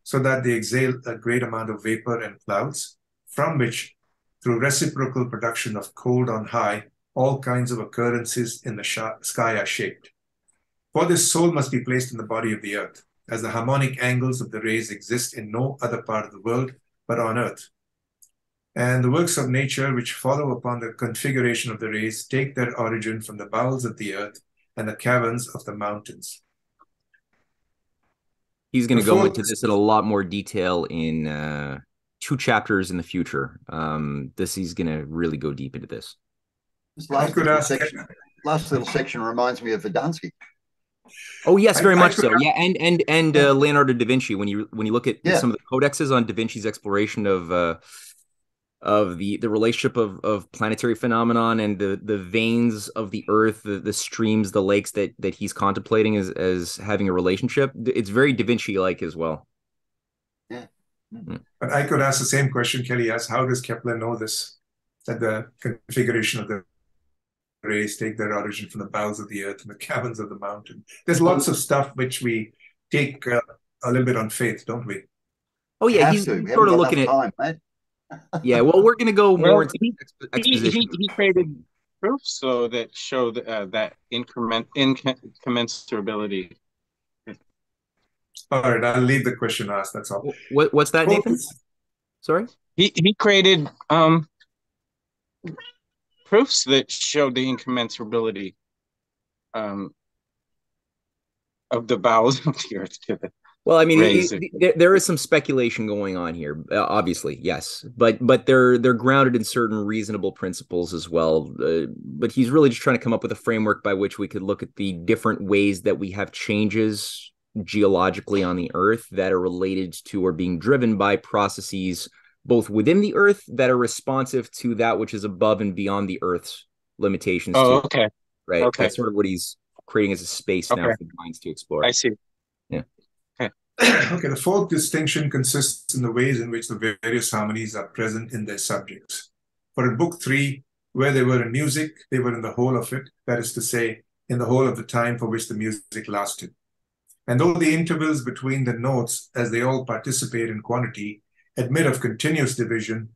so that they exhale a great amount of vapor and clouds, from which, through reciprocal production of cold on high, all kinds of occurrences in the sky are shaped. For this, soul must be placed in the body of the earth, as the harmonic angles of the rays exist in no other part of the world but on earth. And the works of nature which follow upon the configuration of the rays take their origin from the bowels of the earth and the caverns of the mountains. He's going to go into this in a lot more detail in 2 chapters in the future. He's going to really go deep into this. This last little section reminds me of Verdansky. Oh yes, very much so. Yeah, and Leonardo da Vinci. When you look at some of the codexes on da Vinci's exploration of the relationship of planetary phenomenon and the veins of the earth, the streams, the lakes that he's contemplating as having a relationship, it's very da Vinci-like as well. Yeah. But I could ask the same question Kelly asked: how does Kepler know this? That the configuration of the rays take their origin from the bowels of the earth and the caverns of the mountain. There's lots of stuff which we take a little bit on faith, don't we? Oh yeah, he's sort of looking at time, right? Yeah, well, we're going to go more into exposition. He created proofs so that show that incommensurability. All right, I'll leave the question asked. That's all. What's that, Nathan? Sorry. He created proofs that showed the incommensurability of the bowels of the earth to the Well, I mean, there is some speculation going on here, obviously, yes, but they're grounded in certain reasonable principles as well. But he's really just trying to come up with a framework by which we could look at the different ways that we have changes geologically on the Earth that are related to or being driven by processes both within the Earth that are responsive to that which is above and beyond the Earth's limitations. Oh, okay, right. Okay. That's sort of what he's creating as a space now for the minds to explore. I see. Yeah. Okay, the fourth distinction consists in the ways in which the various harmonies are present in their subjects. For in Book 3, where they were in music, they were in the whole of it, that is to say, in the whole of the time for which the music lasted. And though the intervals between the notes, as they all participate in quantity, admit of continuous division,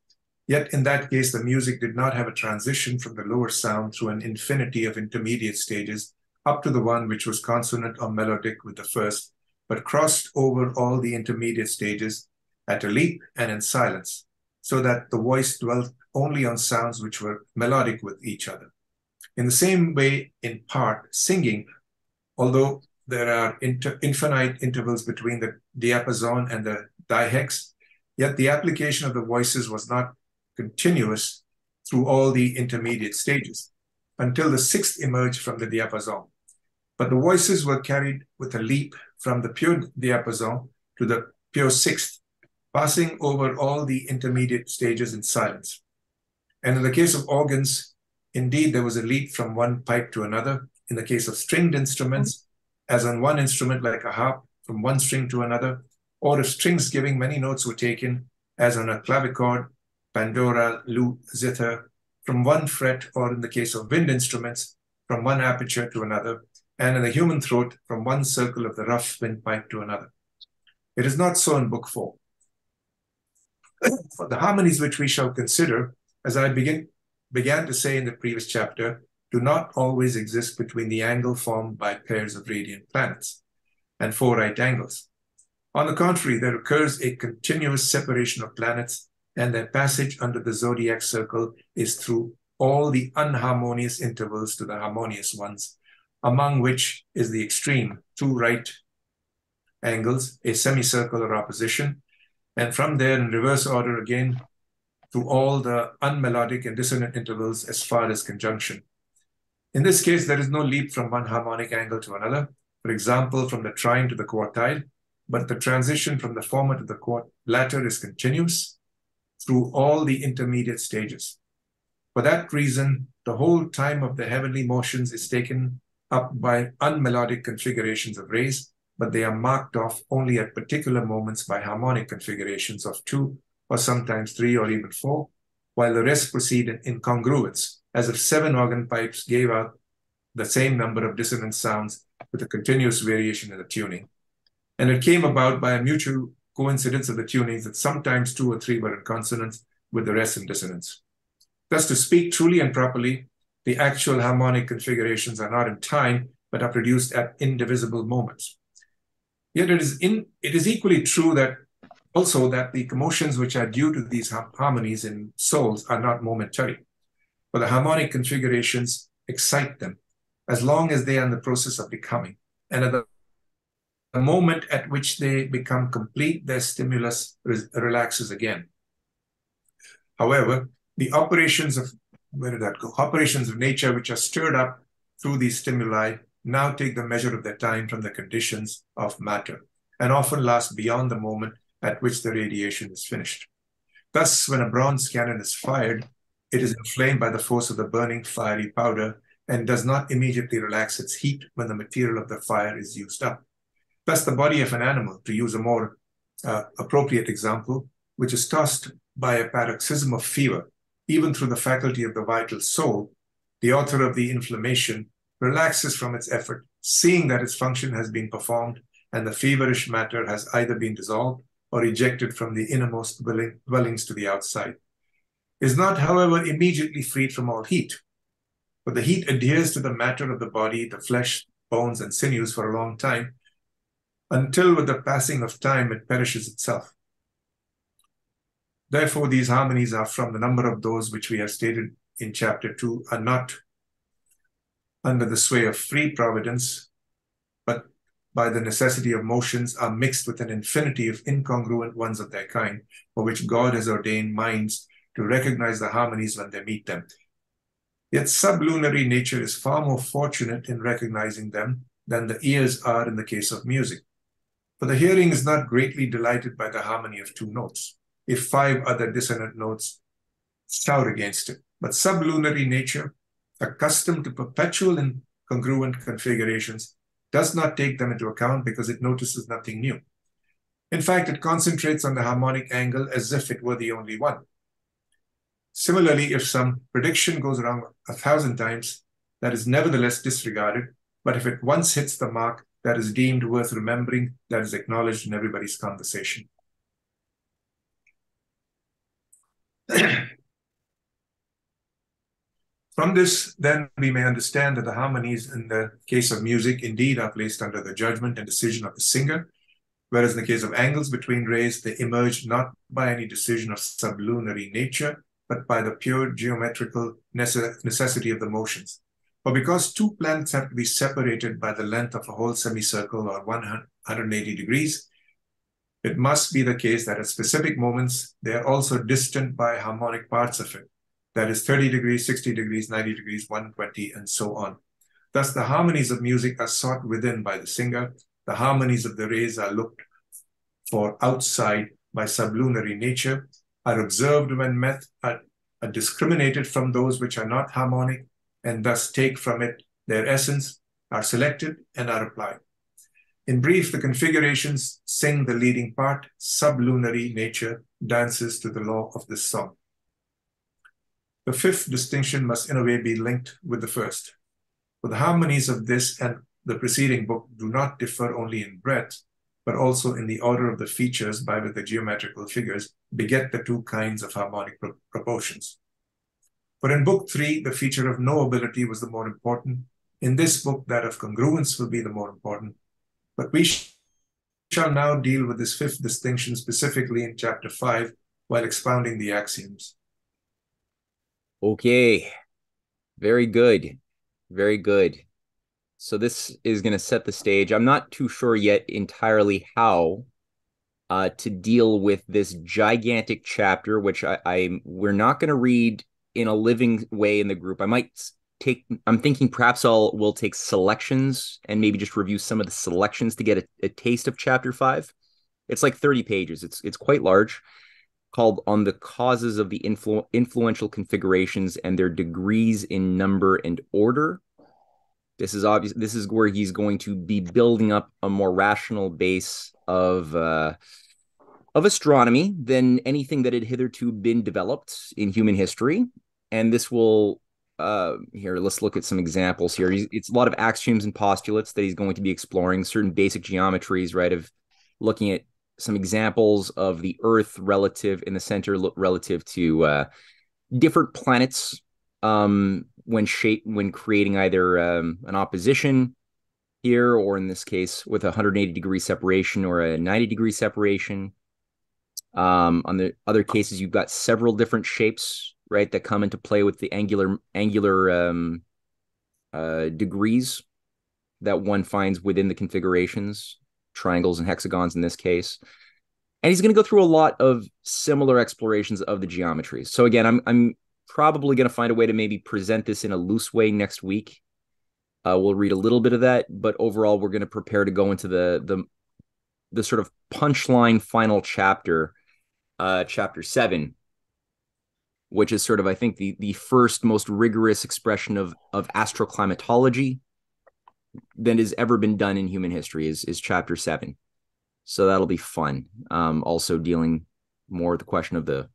yet in that case the music did not have a transition from the lower sound through an infinity of intermediate stages up to the one which was consonant or melodic with the first, but crossed over all the intermediate stages at a leap and in silence, so that the voice dwelt only on sounds which were melodic with each other. In the same way, in part, singing, although there are infinite intervals between the diapason and the dihex, yet the application of the voices was not continuous through all the intermediate stages, until the sixth emerged from the diapason. But the voices were carried with a leap from the pure diapason to the pure sixth, passing over all the intermediate stages in silence. And in the case of organs, indeed, there was a leap from one pipe to another. In the case of stringed instruments, as on one instrument like a harp, from one string to another, or if strings giving many notes were taken, as on a clavichord, pandora, lute, zither, from one fret, or in the case of wind instruments, from one aperture to another, and in the human throat, from one circle of the rough windpipe to another. It is not so in Book 4. For the harmonies which we shall consider, as I began to say in the previous chapter, do not always exist between the angle formed by pairs of radiant planets and 4 right angles. On the contrary, there occurs a continuous separation of planets, and their passage under the zodiac circle is through all the unharmonious intervals to the harmonious ones, among which is the extreme 2 right angles, a semicircular opposition, and from there in reverse order again, through all the unmelodic and dissonant intervals as far as conjunction. In this case, there is no leap from one harmonic angle to another, for example, from the trine to the quartile, but the transition from the former to the latter is continuous through all the intermediate stages. For that reason, the whole time of the heavenly motions is taken up by unmelodic configurations of rays, but they are marked off only at particular moments by harmonic configurations of 2 or sometimes 3 or even 4, while the rest proceed in incongruence, as if 7 organ pipes gave out the same number of dissonant sounds with a continuous variation in the tuning. And it came about by a mutual coincidence of the tunings that sometimes 2 or 3 were in consonance with the rest in dissonance. Thus, to speak truly and properly, the actual harmonic configurations are not in time, but are produced at indivisible moments. Yet it is equally true that also that the commotions which are due to these harmonies in souls are not momentary, for the harmonic configurations excite them as long as they are in the process of becoming. And at the moment at which they become complete, their stimulus relaxes again. However, the operations of, where did that go? Operations of nature which are stirred up through these stimuli now take the measure of their time from the conditions of matter, and often last beyond the moment at which the radiation is finished. Thus, when a bronze cannon is fired, it is inflamed by the force of the burning fiery powder and does not immediately relax its heat when the material of the fire is used up. Thus, the body of an animal, to use a more appropriate example, which is tossed by a paroxysm of fever, even through the faculty of the vital soul, the author of the inflammation relaxes from its effort, seeing that its function has been performed and the feverish matter has either been dissolved or ejected from the innermost dwellings to the outside. Is not, however, immediately freed from all heat, but the heat adheres to the matter of the body, the flesh, bones, and sinews for a long time, until with the passing of time it perishes itself. Therefore, these harmonies are from the number of those which we have stated in chapter 2 are not under the sway of free providence, but by the necessity of motions are mixed with an infinity of incongruent ones of their kind, for which God has ordained minds to recognize the harmonies when they meet them. Yet sublunary nature is far more fortunate in recognizing them than the ears are in the case of music. For the hearing is not greatly delighted by the harmony of 2 notes, if 5 other dissonant notes shout against it. But sublunary nature, accustomed to perpetual and congruent configurations, does not take them into account because it notices nothing new. In fact, it concentrates on the harmonic angle as if it were the only one. Similarly, if some prediction goes wrong 1,000 times, that is nevertheless disregarded, but if it once hits the mark, that is deemed worth remembering, that is acknowledged in everybody's conversation. From this, then, we may understand that the harmonies in the case of music indeed are placed under the judgment and decision of the singer, whereas in the case of angles between rays, they emerge not by any decision of sublunary nature, but by the pure geometrical necessity of the motions. For because 2 planets have to be separated by the length of a whole semicircle or 180 degrees, it must be the case that at specific moments, they are also distant by harmonic parts of it. That is 30 degrees, 60 degrees, 90 degrees, 120, and so on. Thus, the harmonies of music are sought within by the singer. The harmonies of the rays are looked for outside by sublunary nature, are observed when met, are discriminated from those which are not harmonic, and thus take from it their essence, are selected, and are applied. In brief, the configurations sing the leading part. Sublunary nature dances to the law of this song. The 5th distinction must in a way be linked with the first. For the harmonies of this and the preceding book do not differ only in breadth, but also in the order of the features by which the geometrical figures beget the 2 kinds of harmonic proportions. For in book 3, the feature of knowability was the more important. In this book, that of congruence will be the more important. But we shall now deal with this 5th distinction specifically in chapter 5 while expounding the axioms. Okay, very good, very good. So this is going to set the stage. I'm not too sure yet entirely how to deal with this gigantic chapter, which we're not going to read in a living way in the group. I'm thinking perhaps we'll take selections and maybe just review some of the selections to get a taste of chapter 5. It's like 30 pages. It's quite large, called On the Causes of the Influential Configurations and Their Degrees in Number and Order. This is obvious. This is where he's going to be building up a more rational base of astronomy than anything that had hitherto been developed in human history. And this will here, let's look at some examples here. It's a lot of axioms and postulates that he's going to be exploring, certain basic geometries, right, of looking at some examples of the Earth relative in the center relative to different planets when creating either an opposition here, or in this case with a 180-degree separation or a 90-degree separation. On the other cases, you've got several different shapes, right, that come into play with the angular degrees that one finds within the configurations, triangles and hexagons in this case. And he's going to go through a lot of similar explorations of the geometries. So again, I'm probably going to find a way to maybe present this in a loose way next week. We'll read a little bit of that, but overall, we're going to prepare to go into the sort of punchline final chapter, chapter 7, which is sort of, I think, the first most rigorous expression of astroclimatology that has ever been done in human history is chapter 7. So that'll be fun. Also dealing more with the question of the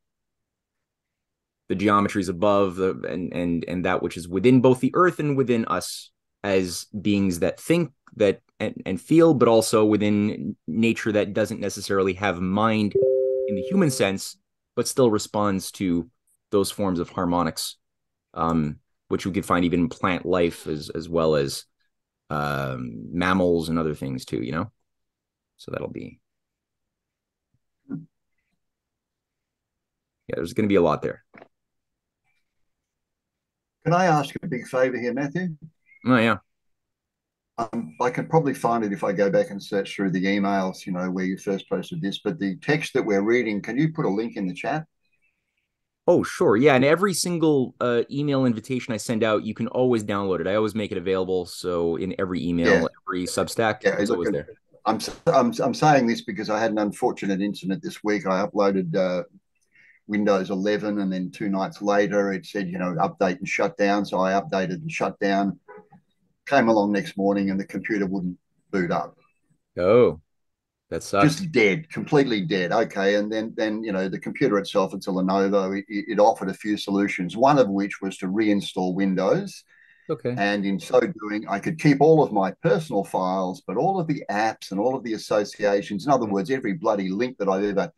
geometries above and that which is within both the Earth and within us as beings that think that and feel, but also within nature that doesn't necessarily have mind in the human sense, but still responds to those forms of harmonics, which we could find even in plant life as well as mammals and other things too, you know? So that'll be, yeah, there's going to be a lot there. Can I ask a big favor here, Matthew? Oh, yeah. I can probably find it if I go back and search through the emails, you know, where you first posted this, but the text that we're reading, can you put a link in the chat? Oh, sure. Yeah. And every single email invitation I send out, you can always download it. I always make it available. So in every email, every Substack, it's always there. I'm saying this because I had an unfortunate incident this week. I uploaded Windows 11, and then 2 nights later it said, you know, update and shut down. So I updated and shut down. Came along next morning and the computer wouldn't boot up. Oh, that sucks. Just dead, completely dead. Okay, and then you know, the computer itself, it's a Lenovo. It offered a few solutions, one of which was to reinstall Windows. Okay. And in so doing, I could keep all of my personal files, but all of the apps and all of the associations, in other words, every bloody link that I've ever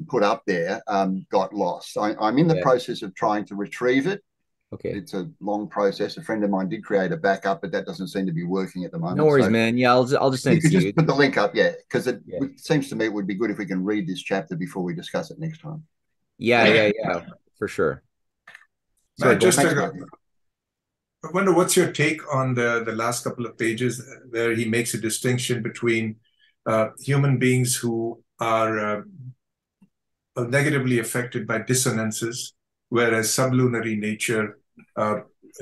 put up there got lost. I'm in the process of trying to retrieve it. Okay. It's a long process. A friend of mine did create a backup, but that doesn't seem to be working at the moment. No worries, man. Yeah, I'll just send it to you. You could just put the link up, because it seems to me it would be good if we can read this chapter before we discuss it next time. Yeah, for sure. Sorry, I wonder what's your take on the last couple of pages where he makes a distinction between human beings who are negatively affected by dissonances, whereas sublunary nature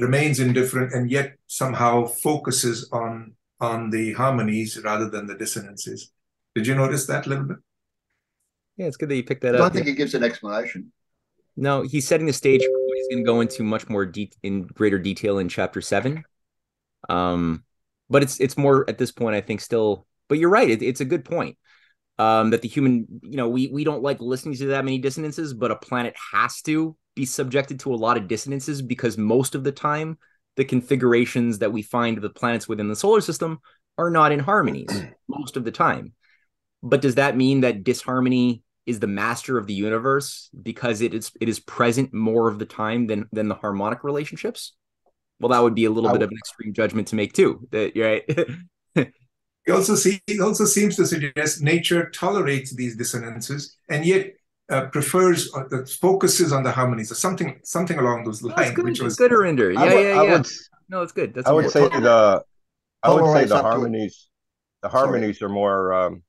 remains indifferent and yet somehow focuses on the harmonies rather than the dissonances. Did you notice that a little bit? Yeah, it's good that you picked that up. I don't think he gives an explanation. No, he's setting the stage for what he's going to go into much more in greater detail in chapter 7. But it's more at this point, I think, still. But you're right. It's a good point. That the human, you know, we don't like listening to that many dissonances, but a planet has to be subjected to a lot of dissonances because most of the time, the configurations that we find of the planets within the solar system are not in harmonies most of the time. But does that mean that disharmony is the master of the universe because it is present more of the time than the harmonic relationships? Well, that would be a little bit of an extreme judgment to make too. That right. He also seems to suggest nature tolerates these dissonances and yet prefers focuses on the harmonies or something along those lines. Good. Which was good, Arinder. Yeah. No, it's good. That's I would say the harmonies. The harmonies are more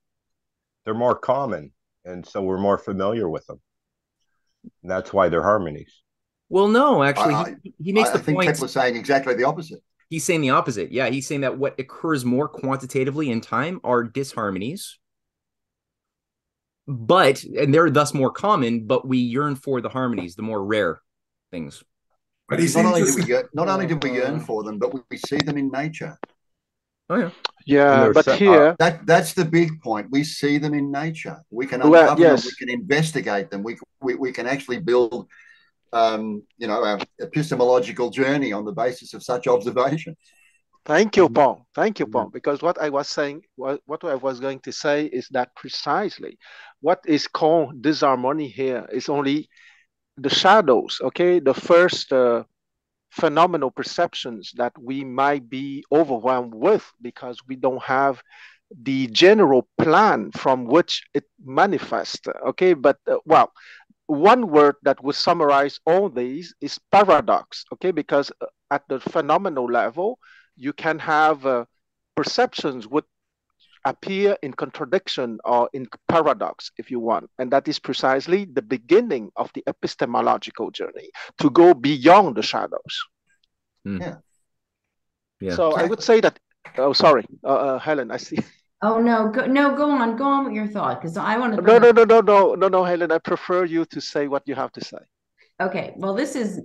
they're more common and so we're more familiar with them. And that's why they're harmonies. Well, no, actually, he makes the think point. Kepler's saying exactly the opposite. He's saying the opposite. Yeah, he's saying that what occurs more quantitatively in time are disharmonies, and they're thus more common, but we yearn for the harmonies, the more rare things. But not only do we yearn for them, but we see them in nature. Oh yeah. Yeah, but here that's the big point. We see them in nature. We can uncover them. We can investigate them. We can actually build, our epistemological journey on the basis of such observation. Thank you, Paul. Thank you, Paul. Because what I was saying, what I was going to say is that precisely what is called disharmony here is only the shadows, okay? The first phenomenal perceptions that we might be overwhelmed with because we don't have the general plan from which it manifests, okay? But, one word that would summarize all these is paradox, okay? Because at the phenomenal level, you can have perceptions would appear in contradiction or in paradox, if you want. And that is precisely the beginning of the epistemological journey, to go beyond the shadows. Yeah. So I would say that, sorry, Helen, I see. Oh, no, go on with your thought, because I want to. No, Helen, I prefer you to say what you have to say. Okay, well, this is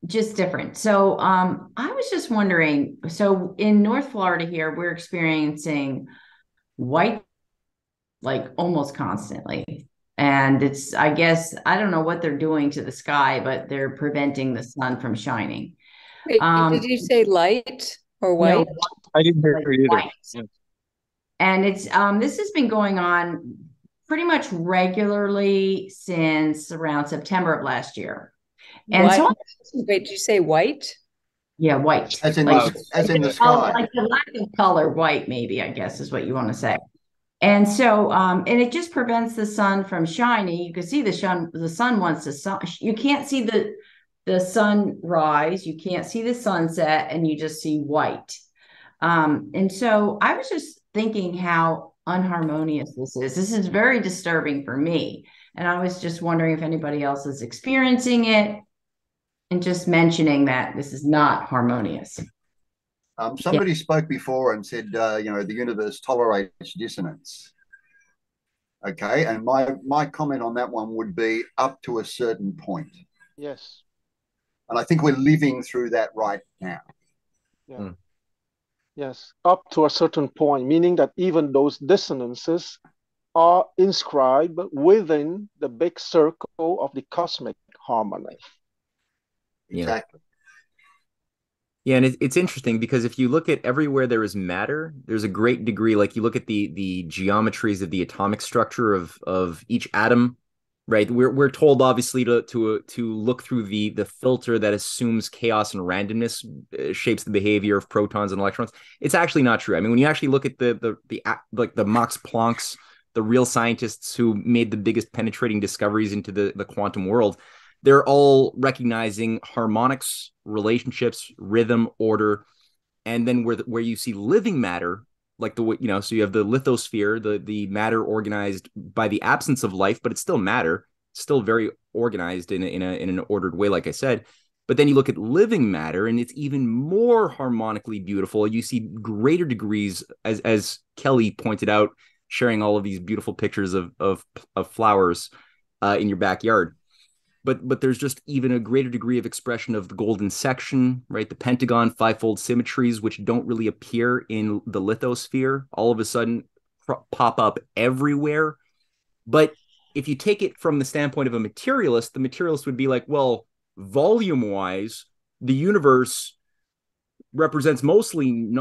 just different. So I was just wondering, so in North Florida here, we're experiencing white like almost constantly. And it's, I guess, I don't know what they're doing to the sky, but they're preventing the sun from shining. Wait, did you say light or white? No, I didn't hear it either. Yeah. And it's this has been going on pretty much regularly since around September of last year. And white? so, wait, did you say white? Yeah, white. As in the sky. Like the lack of color, white, maybe, I guess is what you want to say. And so, and it just prevents the sun from shining. You can see the sun wants the sun. You can't see the sun rise. You can't see the sunset, and you just see white. And so I was just thinking how unharmonious this is. This is very disturbing for me. And I was just wondering if anybody else is experiencing it and just mentioning that this is not harmonious. Somebody spoke before and said, the universe tolerates dissonance. Okay, and my comment on that one would be up to a certain point. Yes. And I think we're living through that right now. Yeah. Yes, up to a certain point, meaning that even those dissonances are inscribed within the big circle of the cosmic harmony. Exactly. Yeah, and it's interesting because if you look at everywhere there is matter, there's a great degree, like you look at the geometries of the atomic structure of each atom, right? We're told obviously to look through the filter that assumes chaos and randomness shapes the behavior of protons and electrons. It's actually not true. I mean, when you actually look at the Max Planck's, the real scientists who made the biggest penetrating discoveries into the quantum world, they're all recognizing harmonics, relationships, rhythm, order, and then where you see living matter, like so you have the lithosphere, the matter organized by the absence of life, but it's still matter, still very organized in an ordered way, like I said. But then you look at living matter, and it's even more harmonically beautiful. You see greater degrees, as Kelly pointed out, sharing all of these beautiful pictures of flowers in your backyard. But there's just even a greater degree of expression of the golden section, right? The pentagon, fivefold symmetries, which don't really appear in the lithosphere, all of a sudden pop up everywhere. But if you take it from the standpoint of a materialist, the materialist would be like, well, volume-wise, the universe represents mostly,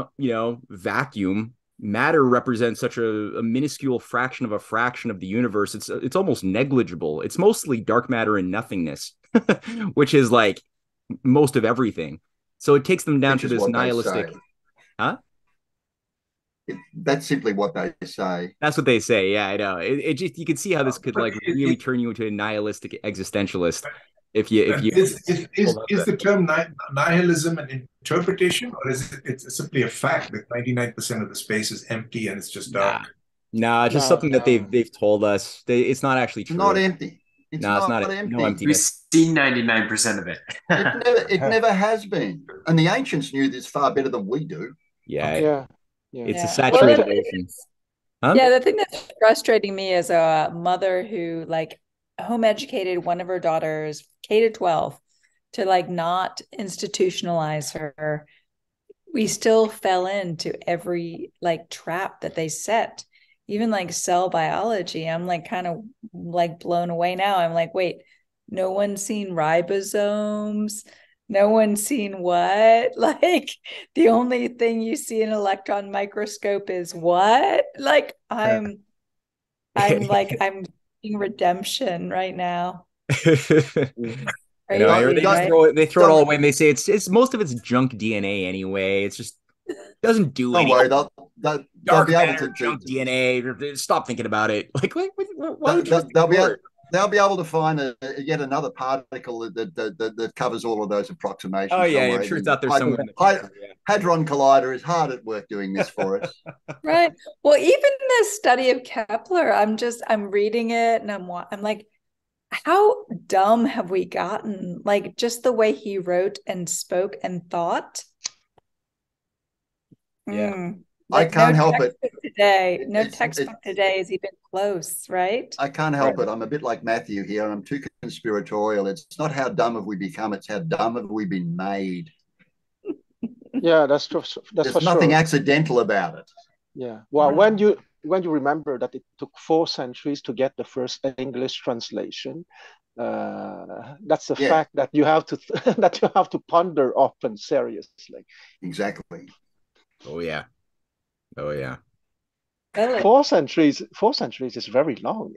vacuum. Matter represents such a minuscule fraction of the universe. It's almost negligible. It's mostly dark matter and nothingness, which is like most of everything. So it takes them down to this nihilistic. Huh? That's simply what they say. That's what they say. Yeah, I know. It just, you can see how this could really turn you into a nihilistic existentialist. Is the term nihilism an interpretation, or is it's simply a fact that 99% of the space is empty and it's just dark? Nah, just No, something that they've told us. It's not actually It's not true. empty. It's No, it's not not. No empty. We've emptiness. seen 99% of it. It never has been. And the ancients knew this far better than we do. Yeah, yeah, yeah. it's a Yeah. saturated Well, ocean. Huh? yeah, the thing that's frustrating me as a mother who like home educated one of her daughters K to 12 to like not institutionalize her. We still fell into every like trap that they set. Even like cell biology, I'm like kind of like blown away now. I'm like, wait, no one's seen ribosomes. No one's seen what? Like the only thing you see in an electron microscope is what? Like I'm like I'm seeing redemption right now. I know. I heard Crazy, right? they throw it all away and they say it's most of it's junk DNA anyway. It's just doesn't do Don't anything. worry, they'll Dark be able matter, to junk DNA. Stop thinking about it. Like, why would you they'll ignore it? they'll be able to find yet another particle that covers all of those approximations. Oh yeah, Don't I'm worry. sure it's out there somewhere in the future. Yeah. Hadron Collider is hard at work doing this for us. Right. Well, even this study of Kepler, I'm reading it and I'm like, how dumb have we gotten? Like just the way he wrote and spoke and thought. Yeah. I can't help it. Today, no textbook today is even close, right? I can't help it. I'm a bit like Matthew here. I'm too conspiratorial. It's not how dumb have we become, it's how dumb have we been made. Yeah, that's true. That's There's nothing accidental about it. Yeah. Well, when you remember that it took 4 centuries to get the first English translation, that's the fact that you have to that you have to ponder often seriously. Exactly. Oh yeah. Oh yeah. 4 centuries. 4 centuries is very long.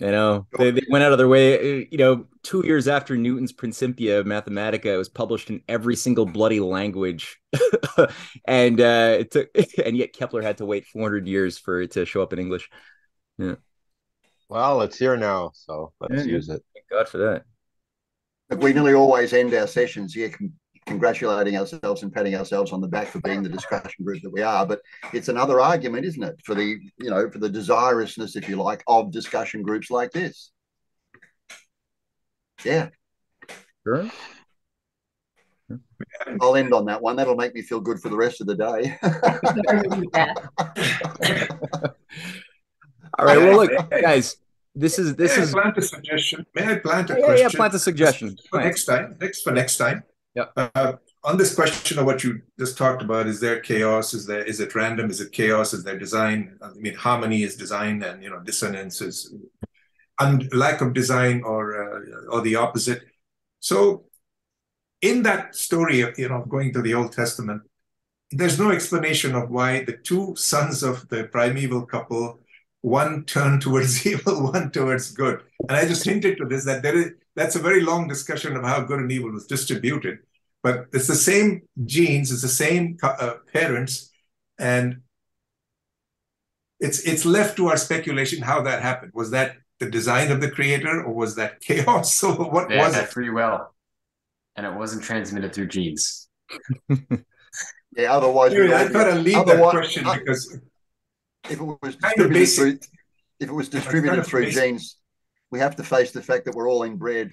I know they went out of their way. 2 years after Newton's Principia Mathematica, it was published in every single bloody language, and it took, and yet Kepler had to wait 400 years for it to show up in English. Yeah. Well, it's here now, so let's use it. Thank God for that. But we nearly always end our sessions here congratulating ourselves and patting ourselves on the back for being the discussion group that we are. But it's another argument, isn't it, for the for the desirousness, if you like, of discussion groups like this. Yeah. Sure. I'll end on that one. That'll make me feel good for the rest of the day. All right. Well, look, guys, this is. May I plant a suggestion? May I plant a question? Yeah, plant a suggestion. For next time. Next time. Yeah. On this question of what you just talked about, is there chaos? Is it random? Is it chaos? Is there design? I mean, harmony is design, and dissonance is lack of design, or the opposite. So, in that story of going to the Old Testament, there's no explanation of why the two sons of the primeval couple, one turned towards evil, one towards good. And I just hinted to this that that's a very long discussion of how good and evil was distributed. But it's the same genes, it's the same parents, and it's left to our speculation how that happened. Was that the design of the creator, or was that chaos? So what was it? Free will, and it wasn't transmitted through genes. Yeah, otherwise I thought I'd leave that question because if it was distributed through genes, we have to face the fact that we're all inbred.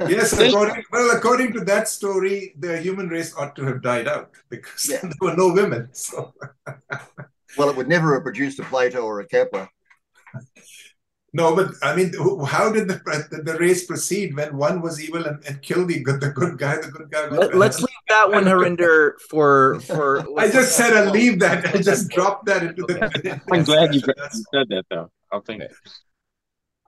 Yes, according to that story, the human race ought to have died out because there were no women. So. Well, it would never have produced a Plato or a Kepler. No, but I mean, how did the race proceed when one was evil and killed the good guy? The good guy. Let's leave that one, Harinder, for. I just said I'll leave that. I just dropped that into the. I'm glad you said that, though. I'll think.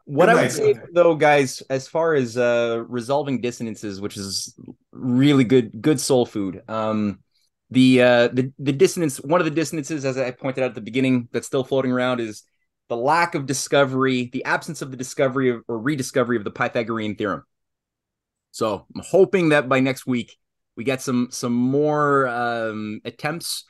What I would say, though, guys, as far as resolving dissonances, which is really good soul food. The dissonance, one of the dissonances, as I pointed out at the beginning, that's still floating around is the lack of discovery, the absence of the discovery or rediscovery of the Pythagorean theorem. So I'm hoping that by next week we get some more attempts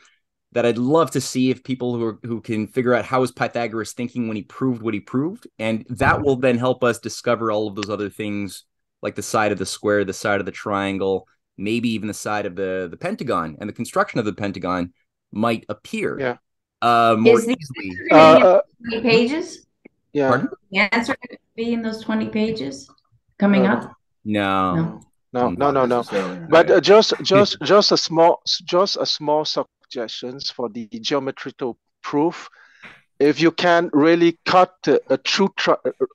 that I'd love to see if people who can figure out how is Pythagoras thinking when he proved what he proved, and that will then help us discover all of those other things like the side of the square, the side of the triangle, maybe even the side of the pentagon and the construction of the pentagon. might appear Yeah. more Is the easily. answer going to be in 20 pages? Yeah. Pardon? The answer going to be in those 20 pages coming up? No. No. But just a small suggestions for the geometrical proof. If you can really cut a true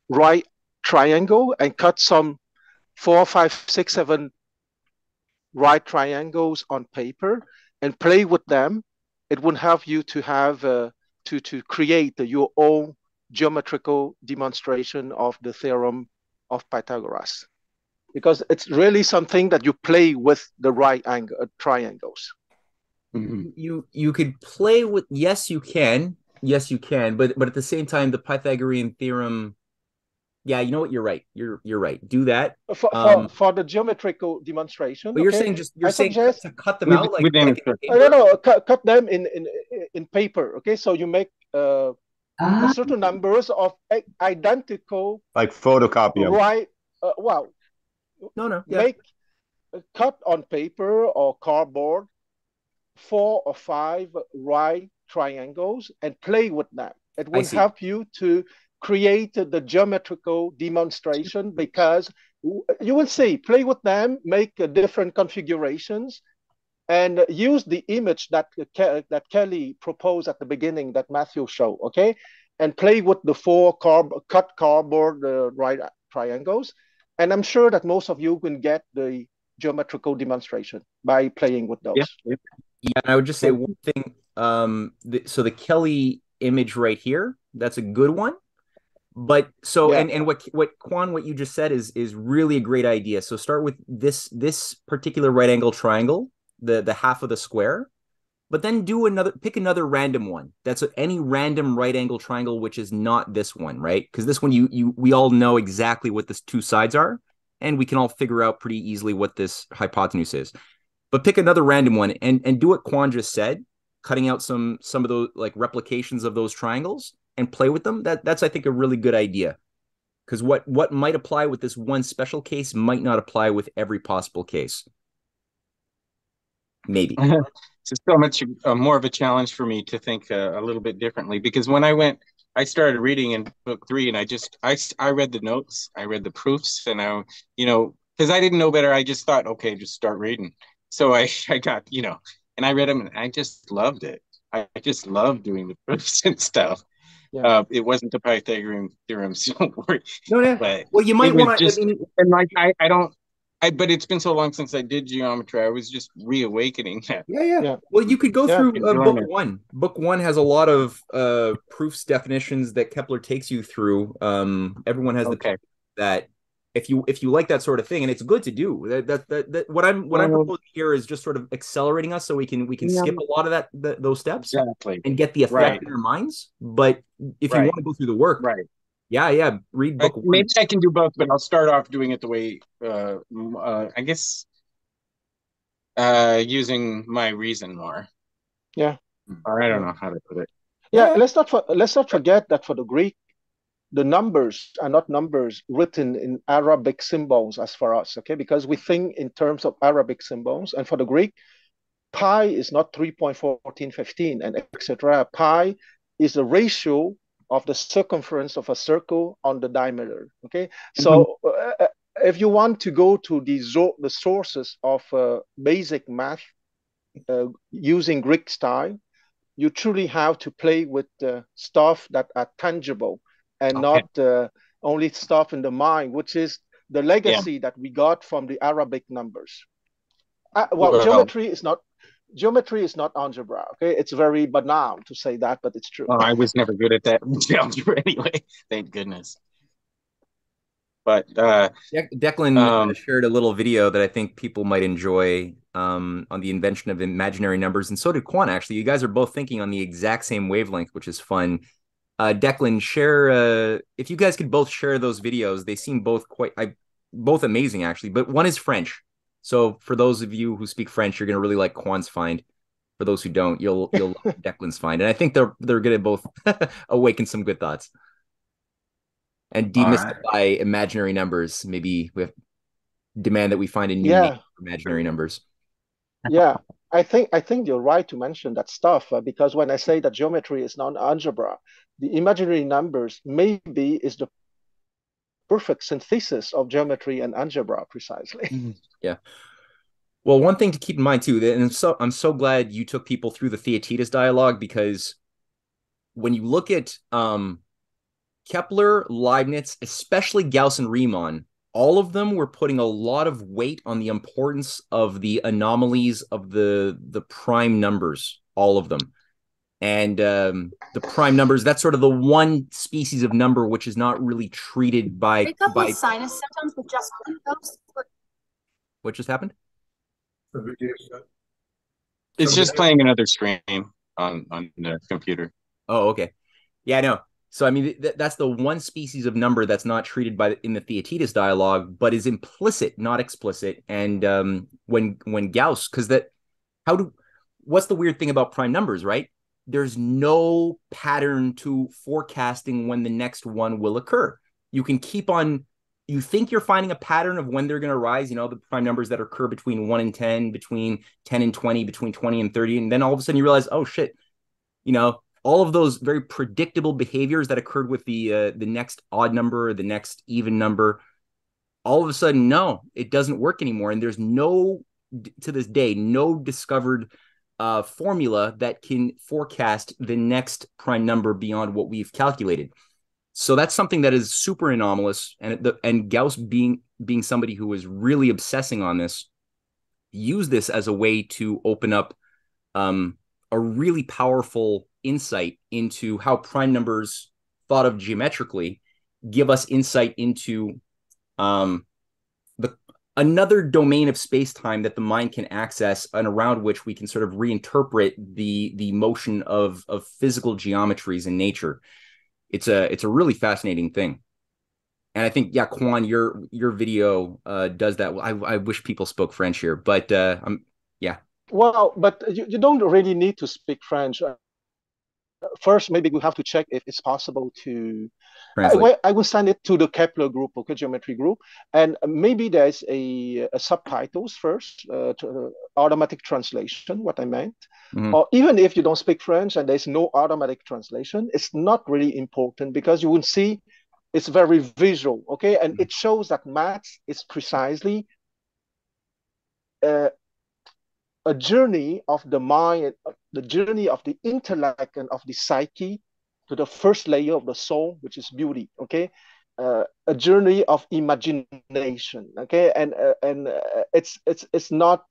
right triangle and cut some 4, 5, 6, 7 right triangles on paper and play with them, it would help you to have to create your own geometrical demonstration of the theorem of Pythagoras, because it's really something that you play with the right angle triangles. You could play with, yes you can, but at the same time the Pythagorean theorem, yeah, you know what, you're right, you're right, do that For the geometrical demonstration. but you're saying to cut them out like no, cut them in paper. Okay, so you make a certain numbers of identical, like photocopy them. Right. Well, yeah. Make cut on paper or cardboard 4 or 5 right triangles and play with them. It will help you to create the geometrical demonstration, because you will see, play with them, make different configurations, and use the image that Kelly proposed at the beginning that Matthew showed, okay? And play with the 4 cut cardboard right triangles. And I'm sure that most of you can get the geometrical demonstration by playing with those. Yeah, and I would just say one thing. So the Kelly image right here, that's a good one. But so and what Quan, what you just said is really a great idea. So start with this particular right angle triangle, the half of the square, but then pick another random one. That's any random right angle triangle which is not this one, right? Because this one we all know exactly what the two sides are, and we can all figure out pretty easily what this hypotenuse is. But pick another random one and do what Quan just said, cutting out some of those like replications of those triangles and play with them. That's I think a really good idea, because what might apply with this one special case might not apply with every possible case. Maybe. It's so much more of a challenge for me to think a little bit differently, because when I started reading in book 3, and I read the notes, I read the proofs, and because I didn't know better, I just thought, okay, just start reading. So I got, and I read them, and I just loved it. I just loved doing the proofs and stuff. Yeah. It wasn't the Pythagorean theorem, so don't worry. No. But well, you might want to. But it's been so long since I did geometry. I was just reawakening that. Yeah. Well, you could go through book 1. Book 1 has a lot of proofs, definitions that Kepler takes you through. Everyone has that. If you like that sort of thing, and it's good to do that what I'm proposing here is just sort of accelerating us so we can skip a lot of those steps and get the effect in our minds. But if you want to go through the work, read book 1. Maybe I can do both, but I'll start off doing it the way I guess using my reason more. Or I don't know how to put it. Let's not forget that for the Greek, the numbers are not numbers written in Arabic symbols as for us, okay? Because we think in terms of Arabic symbols, and for the Greek, pi is not 3.1415 and etc. Pi is the ratio of the circumference of a circle on the diameter, okay? So if you want to go to the sources of basic math using Greek style, you truly have to play with stuff that are tangible, and not only stuff in the mind, which is the legacy that we got from the Arabic numbers. Geometry is not algebra. Okay, it's very banal to say that, but it's true. I was never good at that algebra anyway. Thank goodness. But Declan shared a little video that I think people might enjoy on the invention of imaginary numbers, and so did Quan. Actually, you guys are both thinking on the exact same wavelength, which is fun. Declan, share if you guys could both share those videos. They seem both both amazing, actually. But one is French, so for those of you who speak French, you're gonna really like Quan's find. For those who don't, you'll love Declan's find, and I think they're gonna both awaken some good thoughts and demystify imaginary numbers. Maybe we have demand that we find a new name for imaginary numbers. Yeah, I think you're right to mention that stuff because when I say that geometry is non-algebra, the imaginary numbers maybe is the perfect synthesis of geometry and algebra precisely. Yeah. Well, one thing to keep in mind too, and I'm so glad you took people through the Theaetetus dialogue, because when you look at Kepler, Leibniz, especially Gauss and Riemann, all of them were putting a lot of weight on the importance of the anomalies of the prime numbers, all of them. And the prime numbers, that's sort of the one species of number which is not really treated by sinus symptoms with just glucose. What just happened? It's just playing another screen on the computer. Oh, okay. Yeah, I know. So, I mean, that's the one species of number that's not treated in the Theaetetus dialogue, but is implicit, not explicit. And when Gauss, what's the weird thing about prime numbers, right? There's no pattern to forecasting when the next one will occur. You can keep on, you think you're finding a pattern of when they're going to rise, the prime numbers that occur between 1 and 10, between 10 and 20, between 20 and 30. And then all of a sudden you realize, oh shit, all of those very predictable behaviors that occurred with the next odd number, the next even number, all of a sudden, no, it doesn't work anymore. And there's to this day, no discovered formula that can forecast the next prime number beyond what we've calculated. So that's something that is super anomalous. And Gauss being somebody who was really obsessing on this, used this as a way to open up a really powerful insight into how prime numbers, thought of geometrically, give us insight into another domain of space-time that the mind can access, and around which we can sort of reinterpret the motion of physical geometries in nature. It's a really fascinating thing. And I think, yeah, Kwan, your video does that. I wish people spoke French here, but yeah. Well, but you don't really need to speak French. First, maybe we have to check if it's possible to translate. I will send it to the Kepler group, okay, geometry group, and maybe there's a subtitles first, automatic translation, what I meant. Or even if you don't speak French and there's no automatic translation, it's not really important, because you will see it's very visual, okay? And it shows that maths is precisely a journey of the mind, the journey of the intellect and of the psyche to the first layer of the soul, which is beauty, okay? A journey of imagination, okay? And it's not,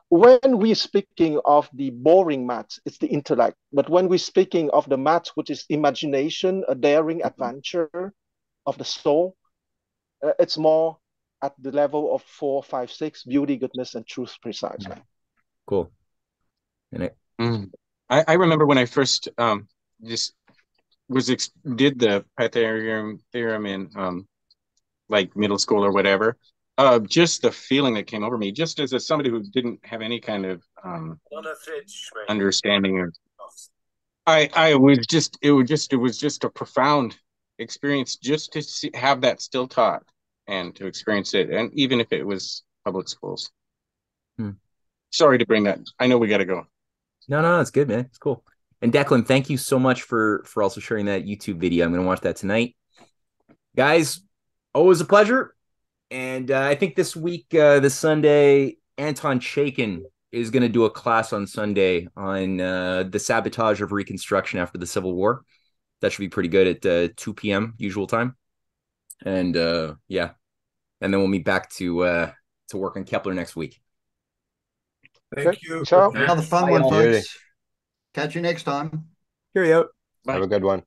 when we're speaking of the boring maths, it's the intellect. But when we're speaking of the maths, which is imagination, a daring adventure of the soul, it's more at the level of 4, 5, 6, beauty, goodness, and truth precisely. Cool. And I remember when I first just did the Pythagorean theorem in like middle school or whatever. Just the feeling that came over me, just as somebody who didn't have any kind of understanding of, it was just a profound experience just to have that still taught and to experience it, and even if it was public schools. Sorry to bring that. I know we got to go. No, it's good, man. It's cool. And Declan, thank you so much for also sharing that YouTube video. I'm going to watch that tonight. Guys, always a pleasure. And I think this week, this Sunday, Anton Chaikin is going to do a class on Sunday on the sabotage of Reconstruction after the Civil War. That should be pretty good at 2 p.m. usual time. And yeah. And then we'll meet back to work on Kepler next week. Thank you. Ciao. Another fun one, folks. Catch you next time. Cheerio. Have a good one.